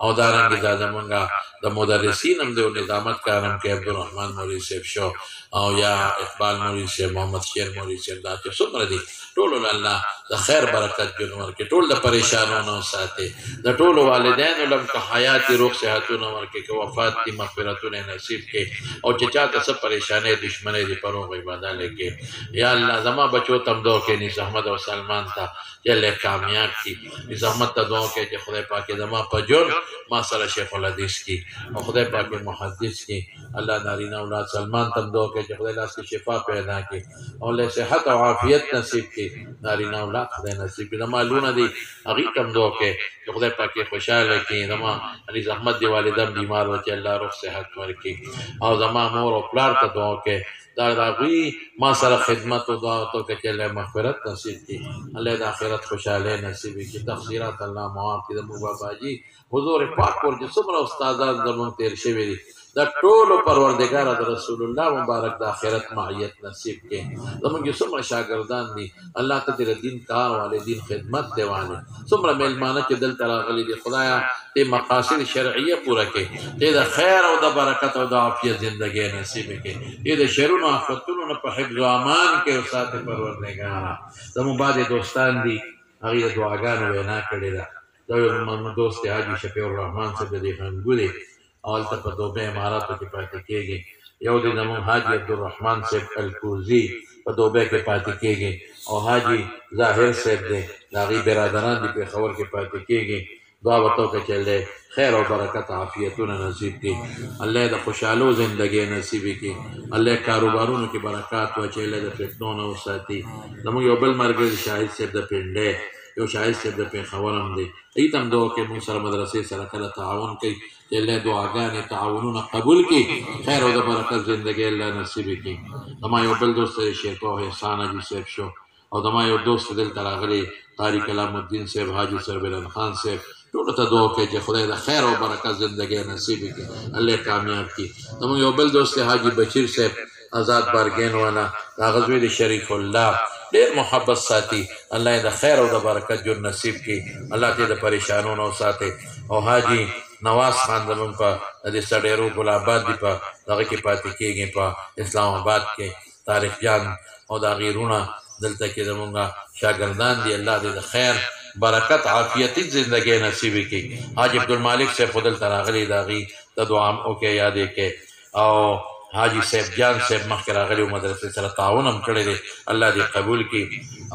او دارنګ دا زمونږ د مدرسین هم د نظامت کارم کې عبدالرحمن مولوي صاحب شو او یا اقبال مولوي صاحب محمد شیر مولوي صاحب دا چې څومره دي ټولو الله د خیر برکت جون ورکړي ټول د پریشانونو ساتي د ټولو والدینو لم که حیات روغ صحتونه ورکړي که وفات دي مغفرتونه نصیب کړي او چې چاته څه پریشانې دشمنۍ دي پروغ عبادت لکې یا الله زما بچو تم دعا کې نس احمد او سلمان ته چې الله کامیاب کړي نس احمد ته دعا کې چې خدای پاک زما په جون ما سره شیخ الحدیث کی او خدای پاک محدث کی الله نارینه اولاد سلمان تم دعا کې چې خدای لاس کې شفا پیدا کړي او له صحت او عافیت نصیب کړي نارینه اولاد خدای نصیب کړي مالونه دي هغه تم دعا کې چې خدای پاک خوشاله کړي زما علي زحمت دی والدم بیمار و چې الله روغ صحت ورکړي او زما مور او پلار ته دعا کې دا غوی ما سره خدمت او دعا تو کې الله مغفرت نصیب کړي الله د آخرت خوشاله نصیب کړي تفسیرات الله معاف کړي د بابا جی حضور پاک ور چې څومره استادان زمون تیر شوی دي دا ټولو پروردگار د رسول الله مبارک د آخرت معیت نصیب کړي زمونږ څومره شاګردان دي الله ته د دین کار والے دین خدمت دیوانه څومره مېلمانه چې دلته راغلي دي خدایا ته مقاصد شرعیه پوره کړي ته د خیر او د برکت او د عافیت ژوندۍ نصیب کړي ته د شرونو آفتونو په حفظ او امان کې او ساتي پروردگار زموږ باندې دوستان دي هغه دعاګانو وینا کړې ده دا محمد دوست حاجی شفیع الرحمن صاحب دې خنګوري اول ته په دوبه اماراتو کې پاتې کېږي یو د زمون حاجی عبدالرحمن صاحب الکوزی په دوبه کې پاتې کېږي او حاجی ظاهر صاحب دې داغي برادران دې په خبر کې پاتې کېږي دعا وکړو چې الله خیر او برکت عافیتونه نصیب کړي الله د خوشاله ژوندۍ نصیب کړي الله کاروبارونو کې برکات واچي الله د فتنو نه وساتي زموږ یو بل مرګ شاهد صاحب د پنده یو شاهد صاحب د پیښور هم دی ایت هم دعا کې موږ سره مدرسې سره کله تعاون کوي چې الله دعاګانې تعاونونه قبول کړي خیر او د برکت ژوندۍ الله نصیب کړي زما یو بل دوست شیخ احسان حاجي صاحب شو او زما یو دوست دلته راغلی قاری کلام الدین صاحب حاجي سربلند خان صاحب ټولو ته دعا کوي چې خدای د خیر او برکت ژوندۍ نصیب کړي الله کامیاب کړي زموږ یو بل دوست حاجي بشیر صاحب آزاد بارګین والا هغه زوی د شریف الله ډېر محبت ساتي الله د خیر او د برکت جو نصیب کړي الله دې د پریشانونو ساتي او حاجي نواز خان زمون په د سړیرو ګل آباد دی په هغه کې پاتې کېږي په اسلام آباد کې طارق جان او د غیرونه دلته کې زمونږ شاګردان دي الله دې د خیر برکت عافیت زندگی نصیب کړي حاجی عبدالمالک صاحب خدل تراغلی داغي د دعا او کې یادې کې او حاجی صاحب جان صاحب مخکې راغلی مدرسې سره تعاون هم کړی دی الله دې قبول کړي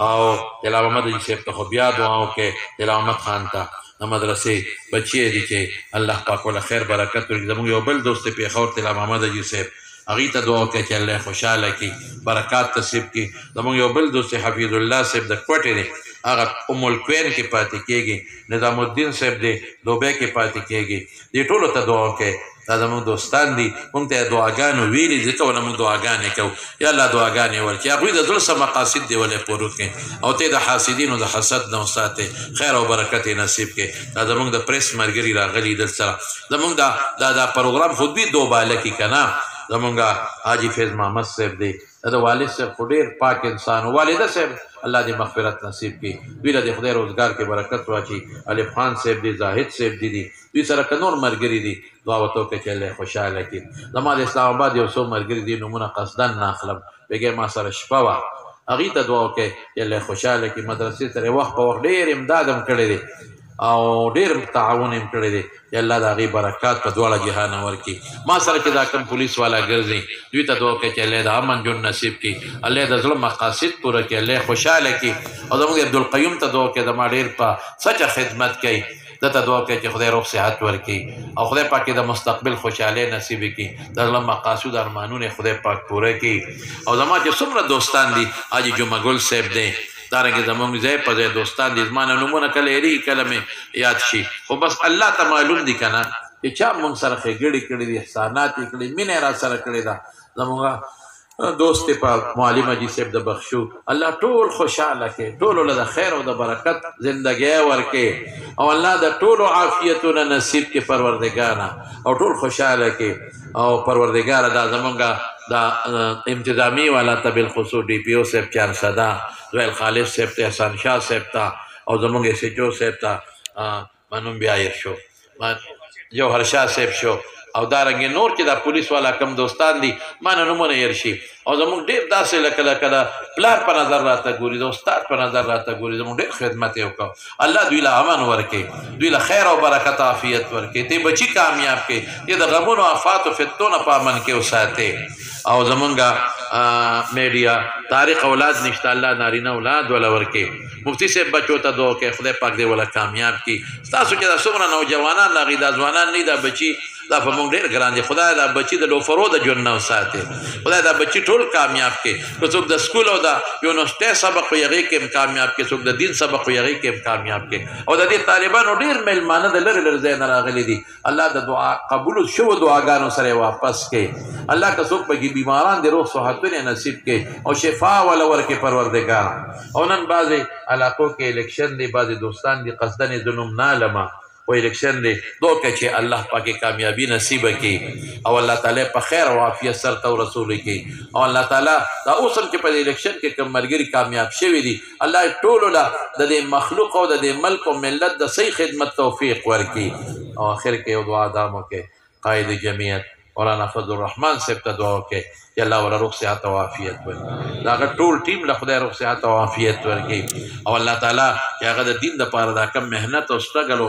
او جلال محمد جي صاحب ته خو بیا دعا وکړي جلال محمد خان ته د مدرسې بچی دي چې الله پاک ولا خیر برکت ورکړي زموږ یو بل دوست پیښور جلال محمد جي صاحب هغې ته دعا وکړي چې الله خوشحاله کړي برکات نصیب کړي زموږ یو بل دوست حفیظ الله صاحب د کوټې دی هغه ام الکوین کې پاتې کېږي نظام الدین صاحب دی دوبۍ کې پاتې کېږي دې ټولو ته دعا وکړي دا زموږ دوستان دي موږ ته دعاګانې ویلي ځکه ونه موږ دعاګانې کوو یا الله دعاګانې ورکړي هغوی د زړه څه مقاصد دې ولې پوره کړي او ته د حاسدینو د حسد نه وساتې خیر او برکت یې نصیب کړي دا زموږ د پریس ملګري راغلي دل سره زموږ دا پروګرام خود بي دوباله کې که نه زمونږ حاجی فیض محمد صاحب دی د والد صاحب خو ډېر پاک انسان و والده صاحب الله دې مغفرت نصیب کړي دوی له دې خدای روزګار کې برکت واچي الف خان صاحب دی زاهد صاحب دی دوی سره که نور ملګري دي دعا ورته وکړئ چې الله خوشحاله کړي زما د اسلام آباد یو څو ملګري دي نومونه قصدن نه اخلم بګې ما سره شپه وه هغې ته دعا وکړئ چې الله خوشحاله کړي مدرسې سره وخت په وخت ډېر امداد هم کړی دی او ډېر تعاون یې کړی دی چې الله د هغې برکات په دواړه جهانه ورکړي ما سره چې دا کوم پولیس والا ګرځي دوی ته دعا کوي چې الله د امن ژوند نصیب کړي الله د زړه مقاصد پوره کړي الله خوشحاله کړي او زموږ عبدالقیوم ته دعا کوي زما ډېر په سچه خدمت کوي دته دعا کوي چې خدای روغ صحت ورکړي او خدای پاک د مستقبل خوشحالۍ نصیب کړي د زړه مقاصد ارمانونه خدای پاک پوره کړي او زما چې څومره دوستان دي حاجي جمعه ګل صاحب دی دارنګه زموږ ځای په ځای دوستان دي زما نه نومونه کله هېرېږي کله مې یاد شي خو بس الله ته معلوم دي که نه چې چا مونږ سره ښېګړې کړي دي احسانات یې کړي مینه یې را سره کړې ده زموږ دوست پاک معلم حاجي صاحب د بخشو الله ټول خوشحاله کړي ټولو له د خیر او د برکت زندګۍ ورکړي او الله د ټولو عافیتونه نصیب کړي پروردګاره او ټول خوشحاله کړي او پروردګاره دا زمونږ دا انتظامی والا ته بالخصوص ډي پي او صاحب چارسده زویل خالد صاحب ته احسان شاه صاحب ته او زمونږ ایس ایچ او صاحب ته منوم بیا هېر شو جوهر شاه صاحب شو او دارنګې نور چې دا پولیس والا کم دوستان دي ما نه نومونه هېر شي او زموږ ډېر داسې لکه کله پلار په نظر راته ګوري د استاد په نظر راته ګوري زموږ ډېر خدمت یې وکړو الله دوی له امن ورکړي دوی له خیر او برکت عافیت ورکړي ته بچي کامیاب کړي دې د غمونو آفاتو فتنو نه په امن کې وساتې او زمونږ میډیا طارق اولاد نشته الله نارینه اولاد ولا ورکړي مفتی صاحب بچو ته دعا کوي خدای پاک دې ولا کامیاب کړي ستاسو چې دا څومره نوجوانان راغلي دا ځوانان نه دا بچي دا په موږ ډېر ګران دي خدای دا بچي د لوفرو د ژوند نه وساتي خدای دا بچي ټول کامیاب کړي که څوک د سکول او د یونیورسټۍ سبق وي هغې کې هم کامیاب کړي څوک د دین سبق وي هغې کې هم کامیاب کړي او د دې طالبانو ډېر میلمانه د لرې لرې ځای نه راغلي دي الله د دعا قبولو شوو دعاګانو سره یې واپس کړي الله که څوک پکې بیماران دي روغ صحتونه نصیب کړي او شفا وله ورکړي پروردګار او نن بعضې علاقو کې الیکشن دی بعضې دوستان دي قصدن یې زه نوم نه علمه و الیکشن دی دعا کوي چې الله پاکې کامیابي نصیبه کړي او الله تعالی په خیر او عافیت سرته ورسولی کړي او الله تعالی دا اوس هم چې په دې الیکشن کې کوم ملګري کامیاب شوي دي الله ټولو له د دې مخلوق او د دې ملک او ملت د صحیح خدمت توفیق ورکړي او آخر کې یو دعا دا مو کې قائد جمعیت مولانا فضل الرحمن صاحب ته دعا وکړئ چې الله ورله روغ صحت او عافیت ورکړي د هغه ټول ټیم له خدای روغ صحت او عافیت ورکړي او الله تعالی چې هغه د دین دپاره دا کم محنت او سټرګل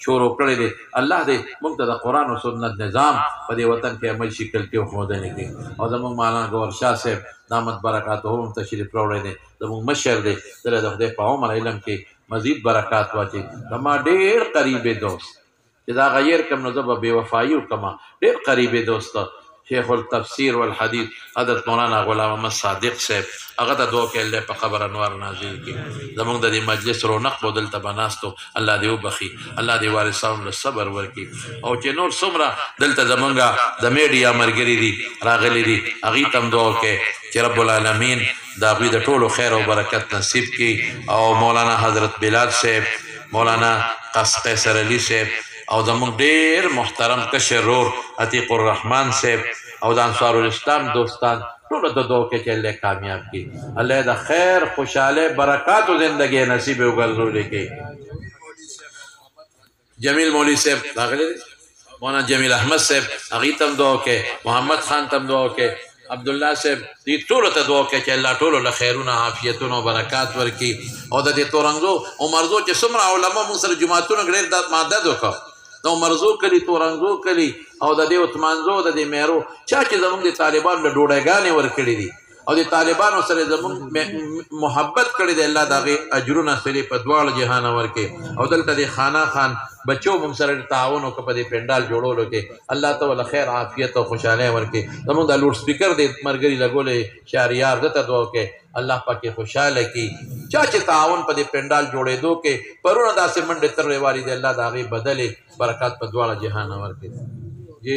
شروع کړی دی الله دې موږ ته د قرآن او سنت نظام په دې وطن کې عمل شکل کې ښودنې کړي او زموږ مولانا ګوهر شاه صاحب دامت برکاتو هم تشریف راوړی دی زموږ مشر دی دله د خدای په عمر علم کې مزید برکات واچي زما ډېر قریبې دوست چې دا غیر کم نو زه به بې وفایي وکړمه ډېر قریبې دوست شیخ التفسیر والحدیث حضرت مولانا غلام احمد صادق صاحب هغه ته دعا کوي الله په خبر انوار نازل کړي زموږ د دې مجلس رونق به دلته به ناستو الله دې وبخي الله دې وارثانو له صبر ورکړي او چې نور څومره دلته زمونږ د میډیا ملګري دي راغلي دي هغوی ته هم دعا وکړئ چې رب العالمین د هغوی د ټولو خیر او برکت نصیب کړي او مولانا حضرت بلال صاحب مولانا قیصر علي صاحب او زموږ ډېر محترم کشر رور عتیق الرحمن صاحب او د انصار الاسلام دوستان ټولو ته دعا وکړئ چې الله کامیاب کړي الله د خیر خوشحالۍ برکاتو زندګۍ نصیب وګرځولې کړي جمیل مولوي صاحب راغلی دی مولانا جمیل احمد صاحب هغوی ته هم دعا وکړئ محمد خان ته هم دعا وکړئ عبدالله صاحب دې ټولو ته دعا وکړئ چې الله ټولو له خیرونه عافیتونه او برکات ورکړي او د دې تورنګزو عمرزو چې څومره علما موږ سره جوماتونه ډېر مدد وکړو د عمرزو کلي تورنګزو کلي او د دې عثمانزو د دې میرو چا چې زموږ د طالبانو له ډوډۍ ورکړي دي او د طالبانو سره زموږ محبت کړی دی الله د هغې اجرونه سلې په دواړه جهانه ورکړي او دلته د خانه خان بچو موږ سره تعاون وکړه په دې پنډال جوړولو کې الله ته له خیر عافیت او خوشحالۍ ورکړي زموږ دا لوډ سپیکر دی ملګري لګولی شهریار ده ته دعا وکړئ الله پاکې خوشحاله کړي چا چې تعاون په دې پنډال جوړېدو کې پرونه داسې منډې ترې والي دی الله د هغې بدلې برکات په دواړه جهانه ورکړي جی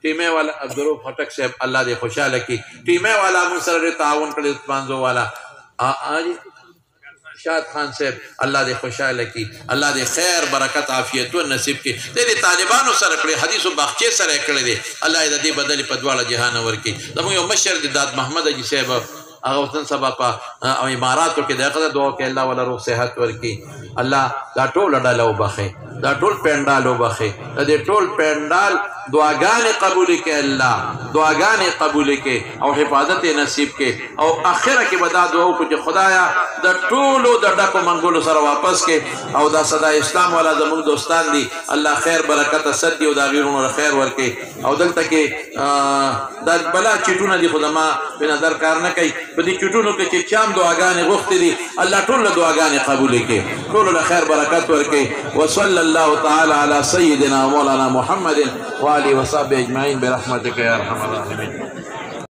ټیمه والا عبدالروف خټک صاحب الله دې خوشحاله کړي ټیمه والا موږ سره تعاون کړی عثمانزو والا شاد خان صاحب الله دې خوشحاله کړي الله دې خیر برکت عافیتونه نصیب کړي دې طالبانو سره کړی حدیث و باغچې سره کړی دی الله دې دې بدلې په دواړه جهانه ورکړي زموږ یو مشر دی داد محمد حاجي صاحب هغه وطن سبا په اماراتو کې د هغه دعا کوي الله ولا روغ صحت ورکړي الله دا ټوله ډله وبخي دا ټول پندال وبخي دا دې ټول پندال دعاګانې قبول کې الله دعاګانې قبول کې او حفاظت نصیب کې او اخره کې به دا دعا وکړو چې خدایا د ټولو د ډکو منګولو سره واپس کې او دا صدا اسلام والا زموږ دوستان دي الله خیر برکت صدي او دا غیرونو خیر ورکړي او دلته کې دا بلا چټونه دي خدما په نظر کار نه کوي په دې چټونو کې چې چام دعاګانې غوښتي دي الله ټول دعاګانې قبول کړي ټول له خیر برکت ورکړي وصلی الله تعالی علی سیدنا مولانا محمد وآله وصحبه اجمعین برحمتک یا ارحم الراحمین.